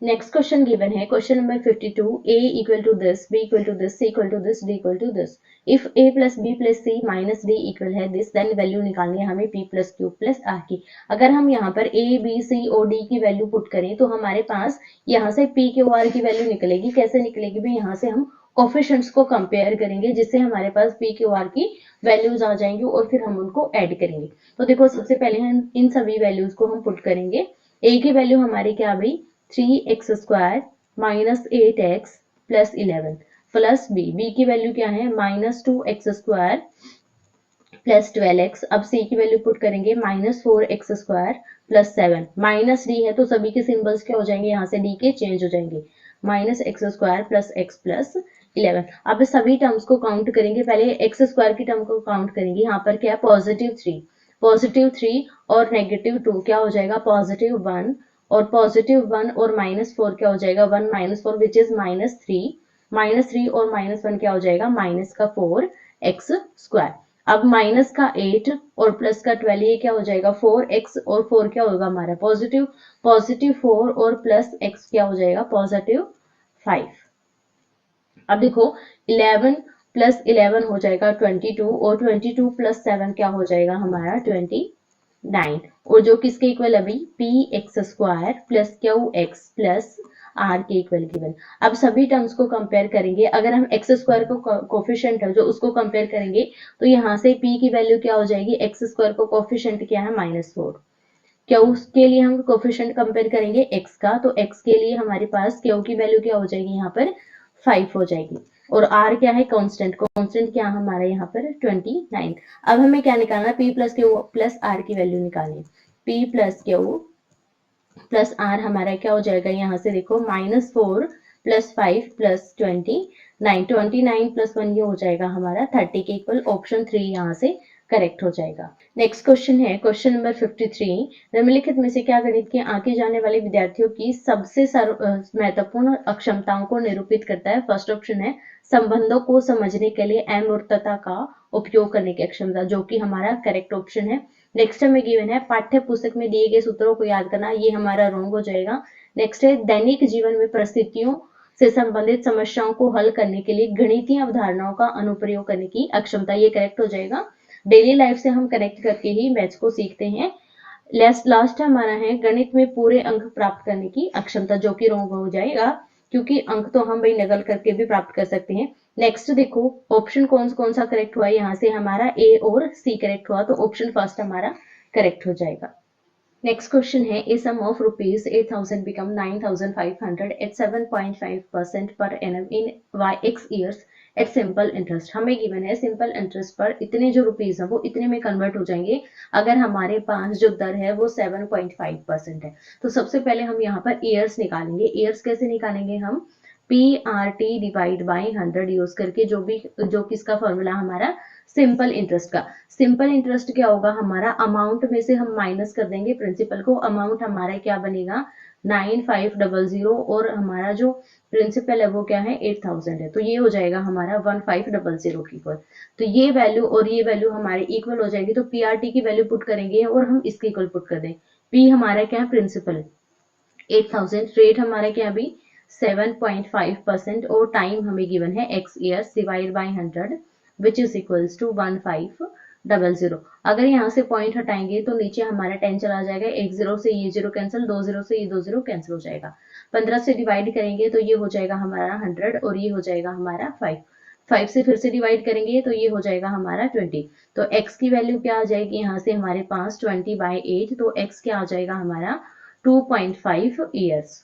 नेक्स्ट क्वेश्चन गिवन है question number 52, a equal to this, b equal to this, c equal to this, d equal to this. If a + b + c - d equal है दिस, देन वैल्यू निकालनी है हमें p + q + r की। अगर हम यहाँ पर a b c और d की वैल्यू पुट करें तो हमारे पास यहाँ से p q r की वैल्यू निकलेगी। कैसे निकलेगी भी, यहाँ से हम कोफिशिएंट्स को कंपेयर करेंगे जिससे हमारे पास p q r की वैल्यूज आ जाएंगी और फिर हम उनको ऐड करेंगे। तो देखो सबसे पहले हम इन सभी वैल्यूज को हम पुट करेंगे। a की वैल्यू हमारी क्या भाई 3x² - 8x + 11 प्लस b की वैल्यू क्या है -2x² + 12x। अब c की वैल्यू पुट करेंगे -4x² + 7, माइनस d है तो सभी के सिंबल्स क्या हो जाएंगे यहाँ से d के चेंज हो जाएंगे, -x² + x + 11। अब सभी टर्म्स को काउंट करेंगे, पहले x² की टर्म को काउंट करेंगे, यहाँ पर क्या है +3 और -2 क्या हो जाएगा +1, और +1 और -4 क्या हो जाएगा 1 - 4 विच इज -3 और -1 क्या हो जाएगा -4, एक्स स्क्वायर। अब माइनस का 8 और प्लस का 12 ये क्या हो जाएगा 4x और 4 क्या होगा हमारा पॉजिटिव, पॉजिटिव 4 और प्लस x क्या हो जाएगा पॉजिटिव 5। अब देखो 11 प्लस 11 हो जाएगा 22 और 22 प्लस 7 क्या हो जाएगा हमारा 29 और जो किसके इक्वल अभी p x square plus q x plus r के इक्वल गिवन। अब सभी टर्म्स को कंपेयर करेंगे, अगर हम एक्स स्क्वायर को कोफिशिएंट है जो उसको कंपेयर करेंगे तो यहाँ से p की वैल्यू क्या हो जाएगी, एक्स स्क्वायर को कोफिशिएंट क्या है -4, क्यू के लिए हम कोफिशिएंट कंपेयर करेंगे x का, तो x के लिए हमारे पास क्यू की वैल्यू क्या हो जाएगी यहाँ पर 5 हो जाएगी और r क्या है कांस्टेंट, कांस्टेंट क्या हमारा यहाँ पर 29। अब हमें क्या निकालना है p plus q plus r की वैल्यू निकालनी, p plus q plus r हमारा क्या हो जाएगा यहाँ से देखो -4 प्लस 5 प्लस 29, 29 प्लस 1 ये हो जाएगा हमारा 30 के इक्वल, ऑप्शन 3 यहाँ से करेक्ट हो जाएगा। नेक्स्ट क्वेश्चन है क्वेश्चन नंबर 53, निम्नलिखित में से क्या गणित के आगे जाने वाले विद्यार्थियों की सबसे महत्वपूर्ण अक्षमताओं को निरूपित करता है। फर्स्ट ऑप्शन है संबंधों को समझने के लिए अमूर्तता का उपयोग करने की अक्षमता, जो कि हमारा करेक्ट ऑप्शन है। नेक्स्ट हमें गिवन है पाठ्य पुस्तक में दिए गए सूत्रों को याद करना, ये हमारा रॉन्ग हो जाएगा। नेक्स्ट है दैनिक जीवन में परिस्थितियों से संबंधित समस्याओं को हल करने के लिए गणितीय अवधारणाओं का अनुप्रयोग करने की अक्षमता, ये करेक्ट हो जाएगा। डेली लाइफ से हम कनेक्ट करके ही मैथ्स को सीखते हैं। लास्ट हमारा है गणित में पूरे अंक प्राप्त करने की अक्षमता, जो कि रॉन्ग हो जाएगा क्योंकि अंक तो हम भाई नकल करके भी प्राप्त कर सकते हैं। नेक्स्ट देखो ऑप्शन कौन सा करेक्ट हुआ, यहाँ से हमारा ए और सी करेक्ट हुआ, तो ऑप्शन फर्स्ट हमारा करेक्ट हो जाएगा। नेक्स्ट क्वेश्चन है a sum of rupees 8,000 become 9,500 at 7.5% per annum in x years at simple interest. हमें गिवन है सिंपल इंटरेस्ट पर इतने जो रुपीज है वो इतने में कन्वर्ट हो जाएंगे अगर हमारे पास जो दर है वो 7.5% है। तो सबसे पहले हम यहाँ पर ईयर्स निकालेंगे। ईयर्स कैसे निकालेंगे हम, PRT डिवाइड बाई 100 यूज करके, जो किसका फॉर्मूला हमारा सिंपल इंटरेस्ट का। सिंपल इंटरेस्ट क्या होगा हमारा, अमाउंट में से हम माइनस कर देंगे प्रिंसिपल को, अमाउंट हमारा क्या बनेगा 9500 और हमारा जो प्रिंसिपल है वो क्या है 8000 है, तो ये हो जाएगा हमारा 1500 की इक्वल। तो ये वैल्यू और ये वैल्यू हमारे इक्वल हो जाएगी, तो PRT की वैल्यू पुट करेंगे और हम इसके इक्वल पुट कर दें। P हमारा क्या है प्रिंसिपल 8000, रेट हमारा क्या अभी 7.5% और टाइम हमें गिवन है x years divide by 100 which is equals to 1500। अगर यहाँ से पॉइंट हटाएंगे तो नीचे हमारा 10 चला जाएगा, एक जीरो से ये जीरो कैंसिल, 2 जीरो से ये 2 जीरो कैंसिल हो जाएगा। 15 से डिवाइड करेंगे तो ये हो जाएगा हमारा 100 और ये हो जाएगा हमारा 5 से फिर से डिवाइड करेंगे तो ये हो जाएगा हमारा 20। तो x की वैल्यू क्या आ जाएगी यहाँ से हमारे पास 20/8, तो x क्या आ जाएगा हमारा 2.5 ईयर्स।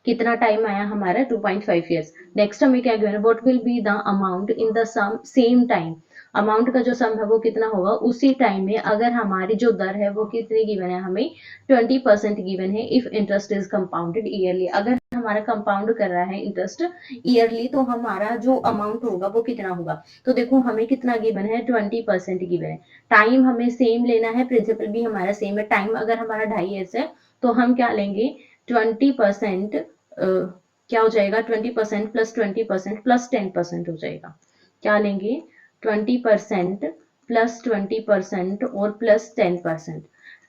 कितना टाइम आया हमारा 2.5 ईयर्स। नेक्स्ट हमें क्या गिवन है, what will be the amount in the sum same time. Amount का जो सम है वो कितना होगा उसी टाइम में, अगर हमारी जो दर है वो कितनी गिवन है हमें 20% गिवन है if interest is compounded yearly. अगर हमारा कंपाउंड कर रहा है इंटरेस्ट ईयरली तो हमारा जो अमाउंट होगा वो कितना होगा, तो देखो हमें कितना गिवन है 20% गिवन है। टाइम हमें सेम लेना है, प्रिंसिपल भी हमारा सेम है। टाइम अगर हमारा 2.5 ईयर्स है तो हम क्या लेंगे 20% क्या हो जाएगा 20% प्लस 20% प्लस 10% हो जाएगा। क्या लेंगे 20% प्लस 20% और प्लस 10%।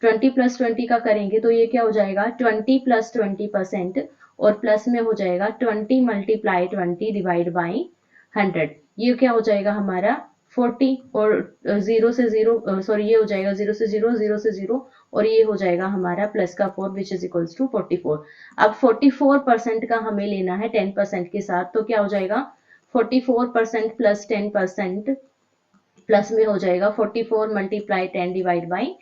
20 प्लस 20 का करेंगे तो ये क्या हो जाएगा 20 प्लस 20% और प्लस में हो जाएगा 20 मल्टीप्लाई 20 डिवाइड बाई 100। ये क्या हो जाएगा हमारा 40 और जीरो से जीरो सॉरी ये हो जाएगा 0 से 0 0 से 0 और ये हो जाएगा हमारा प्लस का 4 विच इज इक्वल्स टू 44। अब 44% का हमें लेना है 10% के साथ, तो क्या हो जाएगा 44% प्लस 10% प्लस में हो जाएगा 44 मल्टीप्लाई 10 डिवाइड बाई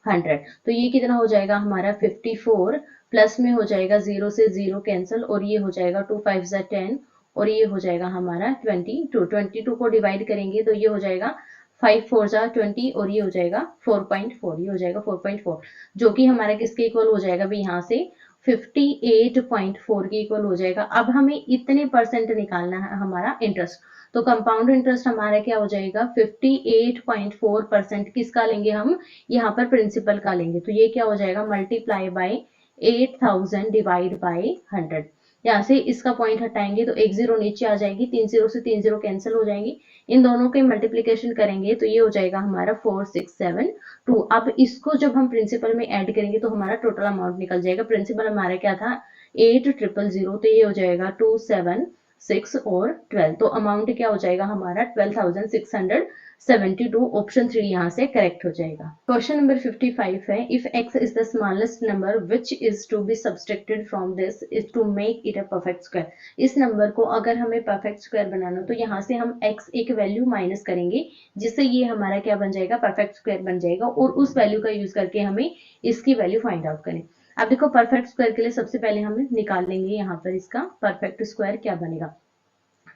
100। तो ये कितना हो जाएगा हमारा 54 प्लस में हो जाएगा 0 से 0 कैंसिल और ये हो जाएगा 2 5 10 और ये हो जाएगा हमारा 22 को डिवाइड करेंगे तो ये हो जाएगा 5 4 20 और ये हो जाएगा 4.4, ये हो जाएगा 4.4 जो कि हमारा किसके इक्वल हो जाएगा भाई यहाँ से 58.4 के इक्वल हो जाएगा। अब हमें इतने परसेंट निकालना है हमारा इंटरेस्ट, तो कंपाउंड इंटरेस्ट हमारा क्या हो जाएगा 58.4% किसका लेंगे हम यहाँ पर प्रिंसिपल का लेंगे, तो ये क्या हो जाएगा मल्टीप्लाई बाय 8000 डिवाइड बाय 100। यहाँ से इसका पॉइंट हटाएंगे तो एक जीरो नीचे आ जाएगी, 3 जीरो से 3 जीरो कैंसिल हो जाएंगे, इन दोनों के मल्टीप्लीकेशन करेंगे तो ये हो जाएगा हमारा 4672। अब इसको जब हम प्रिंसिपल में ऐड करेंगे तो हमारा टोटल अमाउंट निकल जाएगा। प्रिंसिपल हमारा क्या था 8000, तो ये हो जाएगा 276 और 12, तो अमाउंट क्या हो जाएगा हमारा 12672। ऑप्शन 3 यहाँ से करेक्ट हो जाएगा। क्वेश्चन नंबर 55 है, if x is the smallest number which is to be subtracted from this is to make it a perfect square. इस नंबर को अगर हमें परफेक्ट स्क्वायर बनाना तो यहाँ से हम x एक वैल्यू माइनस करेंगे, जिससे ये हमारा क्या बन जाएगा परफेक्ट स्क्वायर बन जाएगा, और उस वैल्यू का यूज करके हमें इसकी वैल्यू फाइंड आउट करें। अब देखो परफेक्ट स्क्वायर के लिए सबसे पहले हम निकाल लेंगे यहाँ पर इसका परफेक्ट स्क्वायर क्या बनेगा।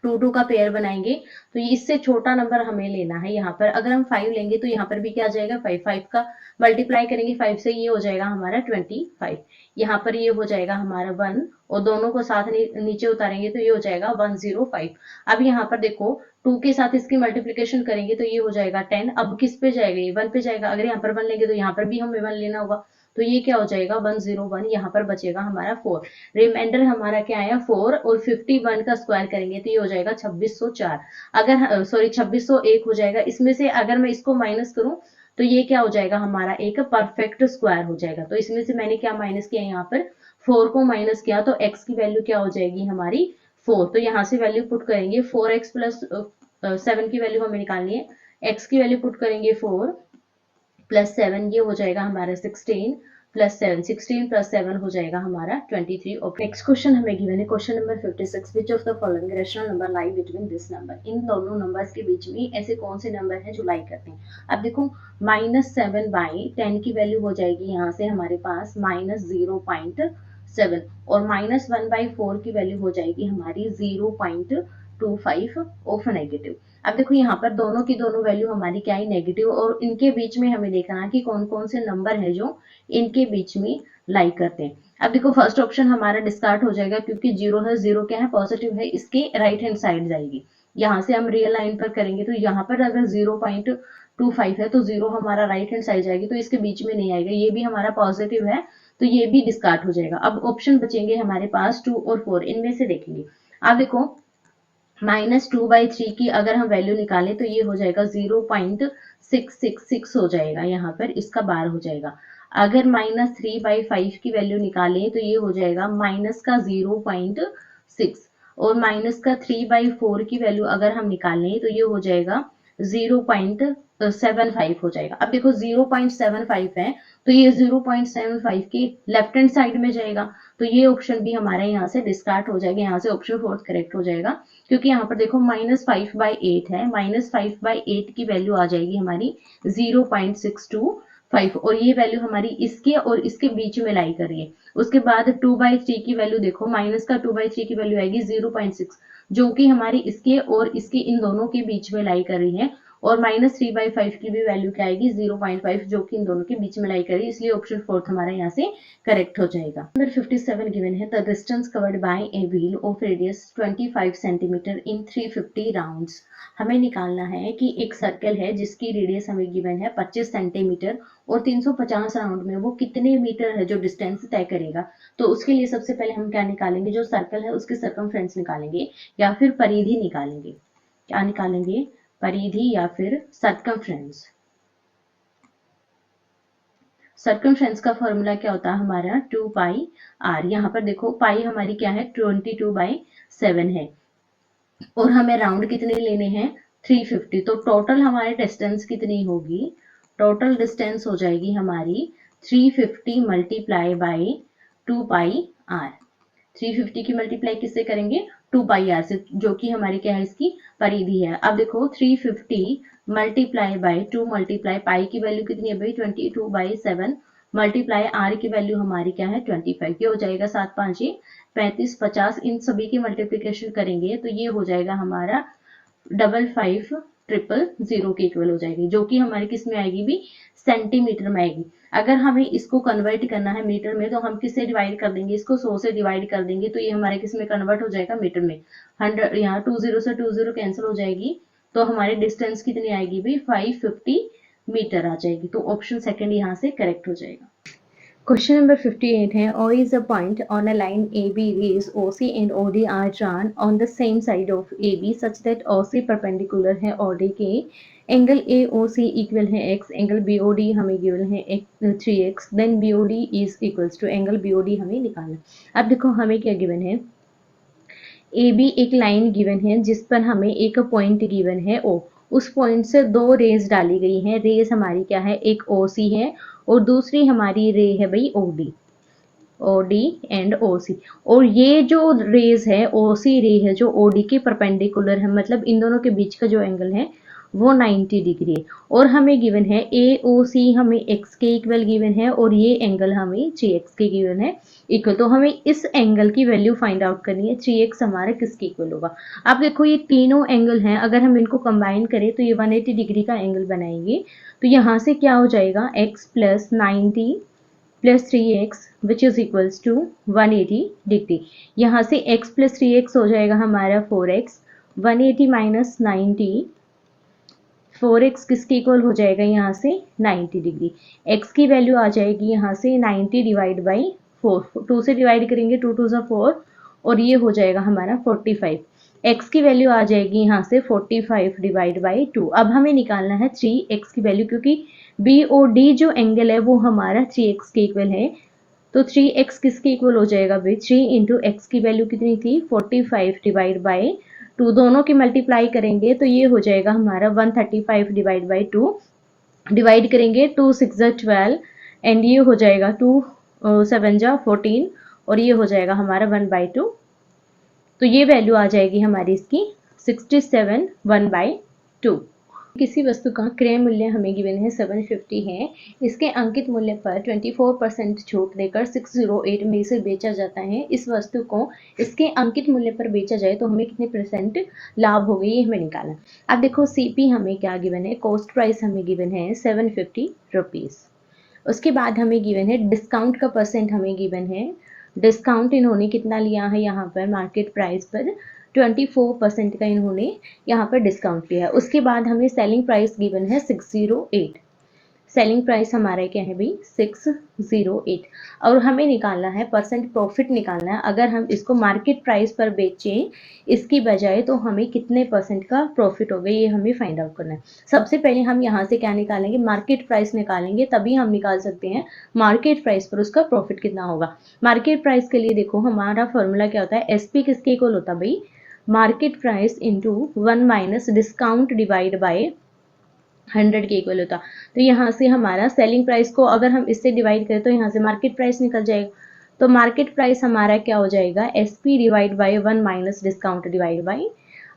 2 का पेयर बनाएंगे तो इससे छोटा नंबर हमें लेना है। यहाँ पर अगर हम 5 लेंगे तो यहाँ पर भी क्या आ जाएगा 5 का मल्टीप्लाई करेंगे 5 से, ये हो जाएगा हमारा 25। यहाँ पर ये हो जाएगा हमारा 1 और दोनों को साथ नीचे उतारेंगे तो ये हो जाएगा 105। अब यहाँ पर देखो 2 के साथ इसकी मल्टीप्लीकेशन करेंगे तो ये हो जाएगा 10। अब किस पे जाएगा ये 1 पे जाएगा, अगर यहाँ पर 1 लेंगे तो यहाँ पर भी हमें 1 लेना होगा, तो ये क्या हो जाएगा 101। यहाँ पर बचेगा हमारा 4, रिमाइंडर हमारा क्या आया 4, और 51 का स्क्वायर करेंगे तो ये हो जाएगा 2604। अगर सॉरी 2601 हो जाएगा। इसमें से अगर मैं इसको माइनस करूं तो ये क्या हो जाएगा हमारा एक परफेक्ट स्क्वायर हो जाएगा। तो इसमें से मैंने क्या माइनस किया, यहाँ पर 4 को माइनस किया तो x की वैल्यू क्या हो जाएगी हमारी 4। तो यहाँ से वैल्यू पुट करेंगे 4x प्लस 7 की वैल्यू हमें निकालनी है, x की वैल्यू पुट करेंगे 4 प्लस 7, ये हो जाएगा हमारा 16 प्लस 7, 16 प्लस 7 हो जाएगा हमारा 23। और नेक्स्ट क्वेश्चन हमें गिवन है question number 56, which of the following rational number lie between this number. इन दोनों नंबर्स के बीच में ऐसे कौन से नंबर हैं जो लाई करते हैं। अब देखो -7/10 की वैल्यू हो जाएगी यहाँ से हमारे पास -0.7, और -1/4 की वैल्यू हो जाएगी हमारी 0.25 ऑफ नेगेटिव। अब देखो यहाँ पर दोनों की दोनों वैल्यू हमारी क्या है नेगेटिव, और इनके बीच में हमें देखना है कि कौन कौन से नंबर है जो इनके बीच में लाई करते हैं। अब देखो फर्स्ट ऑप्शन हमारा डिस्कार्ड हो जाएगा क्योंकि 0 है, 0 क्या है पॉजिटिव है, इसके राइट हैंड साइड जाएगी। यहाँ से हम रियल लाइन पर करेंगे तो यहाँ पर अगर 0.25 है तो 0 हमारा राइट हैंड साइड जाएगी, तो इसके बीच में नहीं आएगा, ये भी हमारा पॉजिटिव है तो ये भी डिस्कार्ड हो जाएगा। अब ऑप्शन बचेंगे हमारे पास 2 और 4, इनमें से देखेंगे। अब देखो -2/3 की अगर हम वैल्यू निकालें तो ये हो जाएगा 0.666 हो जाएगा, यहाँ पर इसका बार हो जाएगा। अगर -3/5 की वैल्यू निकालें तो ये हो जाएगा माइनस का 0.6, और माइनस का 3/4 की वैल्यू अगर हम निकालें तो ये हो जाएगा 0.75 हो जाएगा। अब देखो 0.75 है तो ये 0.75 के लेफ्ट हैंड साइड में जाएगा, तो ये ऑप्शन भी हमारे यहाँ से डिस्कार्ड हो जाएगा। यहाँ से ऑप्शन 4 करेक्ट हो जाएगा, क्योंकि यहाँ पर देखो -5/8 है, -5/8 की वैल्यू आ जाएगी हमारी 0.625, और ये वैल्यू हमारी इसके और इसके बीच में लाई कर रही है। उसके बाद 2/3 की वैल्यू देखो, माइनस का 2/3 की वैल्यू आएगी 0.6, जो कि हमारी इसके और इसके इन दोनों के बीच में लाई कर रही है, और -3/5 की भी वैल्यू क्या आएगी 0.5, जो कि इन दोनों के बीच में लाई कर रही है, इसलिए ऑप्शन 4 हमारा यहाँ से करेक्ट हो जाएगा। नंबर 57 गिवन है, the distance covered by a wheel of radius 25 centimetre in 350 rounds. हमें निकालना है कि एक सर्कल है जिसकी रेडियस हमें गिवन है 25 सेंटीमीटर, और 350 राउंड में वो कितने मीटर है जो डिस्टेंस तय करेगा। तो उसके लिए सबसे पहले हम क्या निकालेंगे, जो सर्कल है उसकी सर्कमफ्रेंस निकालेंगे या फिर परिधि निकालेंगे। क्या निकालेंगे, परिधि या फिर सर्कमफ्रेंस। सर्कमफ्रेंस का फॉर्मूला क्या होता है हमारा 2πr। यहाँ पर देखो पाई हमारी क्या है 22/7 है, और हमें राउंड कितने लेने हैं 350। तो टोटल हमारे डिस्टेंस कितनी होगी, टोटल डिस्टेंस हो जाएगी हमारी 350 मल्टीप्लाई बाई 2πr। 350 की मल्टीप्लाई किससे करेंगे 2πr से, जो कि हमारी क्या है इसकी परिधि है। अब देखो 350 मल्टीप्लाई बाई 2 मल्टीप्लाई पाई की वैल्यू कितनी है भाई 22/7 मल्टीप्लाई आर की वैल्यू हमारी क्या है 25, ये हो जाएगा 7 5 35 50, इन सभी की मल्टीप्लीकेशन करेंगे तो ये हो जाएगा हमारा 55000 के इक्वल हो जाएगी, जो कि हमारी किस में आएगी भी सेंटीमीटर में आएगी। अगर हमें इसको कन्वर्ट करना है मीटर में तो हम किससे डिवाइड कर देंगे, इसको 100 से डिवाइड कर देंगे तो ये हमारे किस में कन्वर्ट हो जाएगा मीटर में। 100 यहाँ 20 से 20 कैंसिल हो जाएगी, तो हमारी डिस्टेंस कितनी आएगी भी 550 मीटर आ जाएगी। तो ऑप्शन सेकंड यहाँ से करेक्ट हो जाएगा। क्वेश्चन नंबर 58 है O is a point on a line AB rays OC and OD are drawn on the same side of AB such that OC perpendicular है OD के एंगल AOC इक्वल है x एंगल BOD हमें गिवन है 3x then BOD is equals to angle BOD हमें निकालना। अब देखो हमें क्या गिवन है, ए बी एक लाइन गिवन है जिस पर हमें एक पॉइंट गिवन है ओ, उस पॉइंट से दो रेज डाली गई हैं। रेज हमारी क्या है, एक ओ सी है और दूसरी हमारी रे है भाई ओ डी एंड ओ सी। और ये जो रेज है ओ सी रे है जो ओ डी के परपेंडिकुलर है, मतलब इन दोनों के बीच का जो एंगल है वो 90 डिग्री है। और हमें गिवन है ए ओ सी हमें एक्स के इक्वल गिवन है और ये एंगल हमें 3x के गिवन है इक्वल। तो हमें इस एंगल की वैल्यू फाइंड आउट करनी है, 3x हमारा किसके इक्वल होगा। अब देखो ये तीनों एंगल हैं, अगर हम इनको कंबाइन करें तो ये 180 डिग्री का एंगल बनाएंगे। तो यहाँ से क्या हो जाएगा, x plus 90 plus 3x which is equals to 180 degree. यहाँ से x प्लस 3x हो जाएगा हमारा 4x, 180 माइनस 90 4x किसके इक्वल हो जाएगा यहाँ से 90 डिग्री। x की वैल्यू आ जाएगी यहाँ से 90 डिवाइड बाई 4, 2 से डिवाइड करेंगे 2 2 ज़ा 4 और ये हो जाएगा हमारा 45। x की वैल्यू आ जाएगी यहाँ से 45 डिवाइड बाई 2। अब हमें निकालना है 3x की वैल्यू, क्योंकि बी ओ डी जो एंगल है वो हमारा 3x के इक्वल है। तो 3x किसके इक्वल हो जाएगा भाई, 3 इंटू एक्स की वैल्यू कितनी थी 45 डिवाइड बाई 2, दोनों की मल्टीप्लाई करेंगे तो ये हो जाएगा हमारा 135 डिवाइड बाई 2, डिवाइड करेंगे 2 6 ज़ा 12 एंड ये हो जाएगा 2 7 ज़ा 14 और ये हो जाएगा हमारा 1/2। तो ये वैल्यू आ जाएगी हमारी इसकी 67 1/2। किसी वस्तु का क्रय मूल्य हमें गिवन है 750 है, इसके अंकित मूल्य पर 24% छूट देकर 608 में इसे बेचा जाता है। इस वस्तु को इसके अंकित मूल्य पर बेचा जाए तो हमें कितने परसेंट लाभ होगा ये हमें निकालना। अब देखो सीपी हमें क्या गिवन है, कॉस्ट प्राइस हमें गिवन है 750 रुपीज़। उसके बाद हमें गिवन है डिस्काउंट का परसेंट हमें गिवन है, डिस्काउंट इन्होंने कितना लिया है यहाँ पर मार्केट प्राइस पर 24% का इन्होंने यहाँ पर डिस्काउंट लिया है। उसके बाद हमें सेलिंग प्राइस गिवन है 608, सेलिंग प्राइस हमारा क्या है भाई 608। और हमें निकालना है परसेंट प्रॉफिट निकालना है, अगर हम इसको मार्केट प्राइस पर बेचें इसकी बजाय तो हमें कितने परसेंट का प्रॉफिट होगा ये हमें फाइंड आउट करना है। सबसे पहले हम यहाँ से क्या निकालेंगे, मार्केट प्राइस निकालेंगे, तभी हम निकाल सकते हैं मार्केट प्राइस पर उसका प्रॉफिट कितना होगा। मार्केट प्राइस के लिए देखो हमारा फॉर्मूला क्या होता है, एसपी किसके इक्वल होता है भाई, market price into 1 minus discount divide by 100 के इक्वल होता। तो यहाँ से हमारा सेलिंग प्राइस को अगर हम इससे डिवाइड करें तो यहाँ से मार्केट प्राइस निकल जाएगा। तो मार्केट प्राइस हमारा क्या हो जाएगा, S P divide by 1 minus discount divide by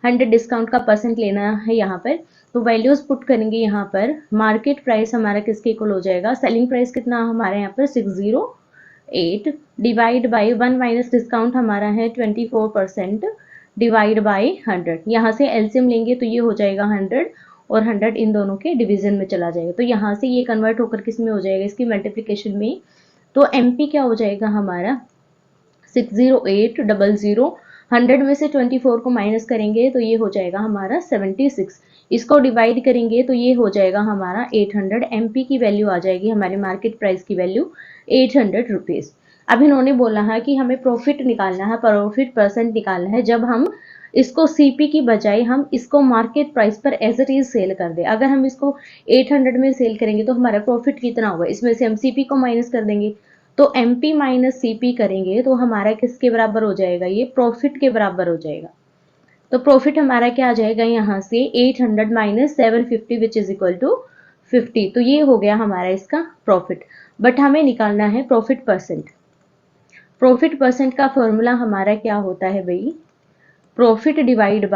100, discount का परसेंट लेना है यहाँ पर। तो वैल्यूज पुट करेंगे यहाँ पर, मार्केट प्राइस हमारा किसके इक्वल हो जाएगा, सेलिंग प्राइस कितना हमारे यहाँ पर 608 डिवाइड बाई 1 माइनस डिस्काउंट हमारा है 24% डिवाइड बाई 100। यहाँ से एलसीएम लेंगे तो ये हो जाएगा 100 और 100 इन दोनों के डिवीजन में चला जाएगा। तो यहाँ से ये कन्वर्ट होकर किस में हो जाएगा, इसकी मल्टीप्लिकेशन में। तो एमपी क्या हो जाएगा हमारा 60800, 100 में से 24 को माइनस करेंगे तो ये हो जाएगा हमारा 76, इसको डिवाइड करेंगे तो ये हो जाएगा हमारा 800। एमपी की वैल्यू आ जाएगी हमारे मार्केट प्राइस की वैल्यू 800 रुपीज़। अब इन्होंने बोला है कि हमें प्रॉफिट निकालना है, प्रॉफिट परसेंट निकालना है जब हम इसको सीपी की बजाय हम इसको मार्केट प्राइस पर एज इट इज सेल कर दे। अगर हम इसको 800 में सेल करेंगे तो हमारा प्रॉफिट कितना होगा, इसमें से हम सीपी को माइनस कर देंगे तो एमपी माइनस सीपी करेंगे तो हमारा किसके बराबर हो जाएगा, ये प्रॉफिट के बराबर हो जाएगा। तो प्रॉफिट हमारा क्या आ जाएगा यहाँ से 800 minus 750 which is equal to 50। तो ये हो गया हमारा इसका प्रॉफिट, बट हमें निकालना है प्रॉफिट परसेंट। प्रॉफिट परसेंट का फॉर्मूला हमारा क्या होता है भाई, profit divide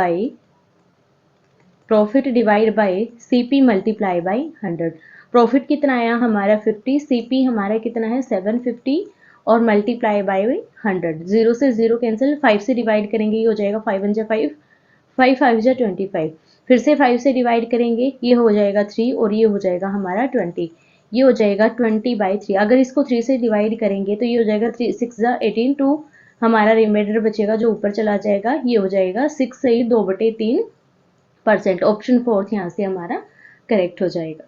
by CP multiply by 100। Profit कितना आया हमारा 50, सीपी हमारा कितना है 750 और मल्टीप्लाई बाय 100। 0 से 0 कैंसिल, 5 से डिवाइड करेंगे ये हो जाएगा 5 1 5, 5 5 25, फिर से 5 से डिवाइड करेंगे ये हो जाएगा 3 और ये हो जाएगा हमारा 20, ये हो जाएगा 20/3। अगर इसको 3 से डिवाइड करेंगे तो ये हो जाएगा 3 6 18, 2 हमारा रिमाइंडर बचेगा जो ऊपर चला जाएगा, ये हो जाएगा 6 से 2/3%। ऑप्शन 4 यहाँ से हमारा करेक्ट हो जाएगा।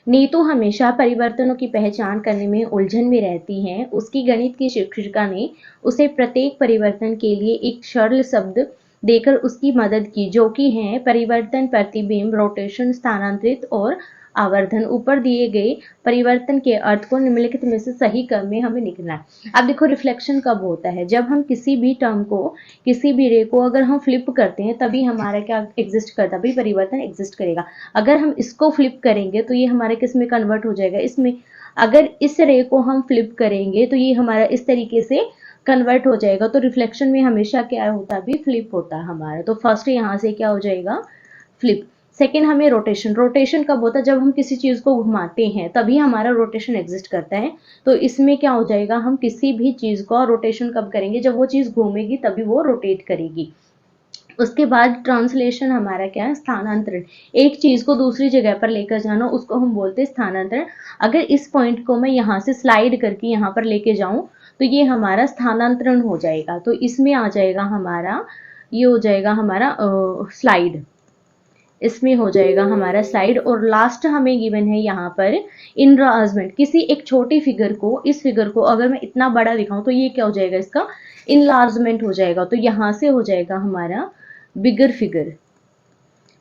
नीतू हमेशा परिवर्तनों की पहचान करने में उलझन में रहती है। उसकी गणित की शिक्षिका ने उसे प्रत्येक परिवर्तन के लिए एक सरल शब्द देकर उसकी मदद की, जो कि है परिवर्तन, प्रतिबिंब, रोटेशन, स्थानांतरित और आवर्धन। ऊपर दिए गए परिवर्तन के अर्थ को निम्नलिखित में से सही क्रम में हमें लिखना है। अब देखो रिफ्लेक्शन कब होता है, जब हम किसी भी टर्म को, किसी भी रे को अगर हम फ्लिप करते हैं तभी हमारा क्या एग्जिस्ट करता है, तभी परिवर्तन एग्जिस्ट करेगा। अगर हम इसको फ्लिप करेंगे तो ये हमारे किस में कन्वर्ट हो जाएगा, इसमें। अगर इस रे को हम फ्लिप करेंगे तो ये हमारा इस तरीके से कन्वर्ट हो जाएगा। तो रिफ्लेक्शन में हमेशा क्या होता है, अभी फ्लिप होता है हमारा। तो फर्स्ट यहाँ से क्या हो जाएगा, फ्लिप। सेकेंड हमें रोटेशन, रोटेशन कब होता है, जब हम किसी चीज को घुमाते हैं तभी हमारा रोटेशन एग्जिस्ट करता है। तो इसमें क्या हो जाएगा, हम किसी भी चीज को रोटेशन कब करेंगे, जब वो चीज घूमेगी तभी वो रोटेट करेगी। उसके बाद ट्रांसलेशन हमारा क्या है, स्थानांतरण। एक चीज को दूसरी जगह पर लेकर जाना, उसको हम बोलते हैं स्थानांतरण। अगर इस पॉइंट को मैं यहाँ से स्लाइड करके यहाँ पर लेके जाऊं तो ये हमारा स्थानांतरण हो जाएगा। तो इसमें आ जाएगा हमारा, ये हो जाएगा हमारा स्लाइड, इसमें हो जाएगा हमारा स्लाइड। और लास्ट हमें गिवन है यहाँ पर इनलार्जमेंट। किसी एक छोटी फिगर को, इस फिगर को अगर मैं इतना बड़ा दिखाऊं तो ये क्या हो जाएगा, इसका इनलार्जमेंट हो जाएगा। तो यहाँ से हो जाएगा हमारा बिगर फिगर,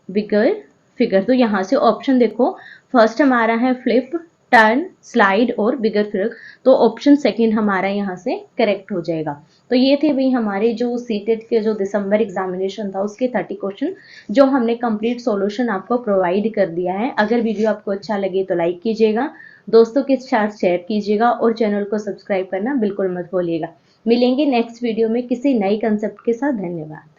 बिगर फिगर। तो यहाँ से ऑप्शन देखो, फर्स्ट हमारा है फ्लिप, टर्न, स्लाइड और बिगर फिगर। तो ऑप्शन सेकंड हमारा यहाँ से करेक्ट हो जाएगा। तो ये थे भाई हमारे जो सीटेट के जो दिसंबर एग्जामिनेशन था उसके 30 क्वेश्चन, जो हमने कंप्लीट सॉल्यूशन आपको प्रोवाइड कर दिया है। अगर वीडियो आपको अच्छा लगे तो लाइक कीजिएगा, दोस्तों के साथ शेयर कीजिएगा और चैनल को सब्सक्राइब करना बिल्कुल मत भूलिएगा। मिलेंगे नेक्स्ट वीडियो में किसी नई कंसेप्ट के साथ। धन्यवाद।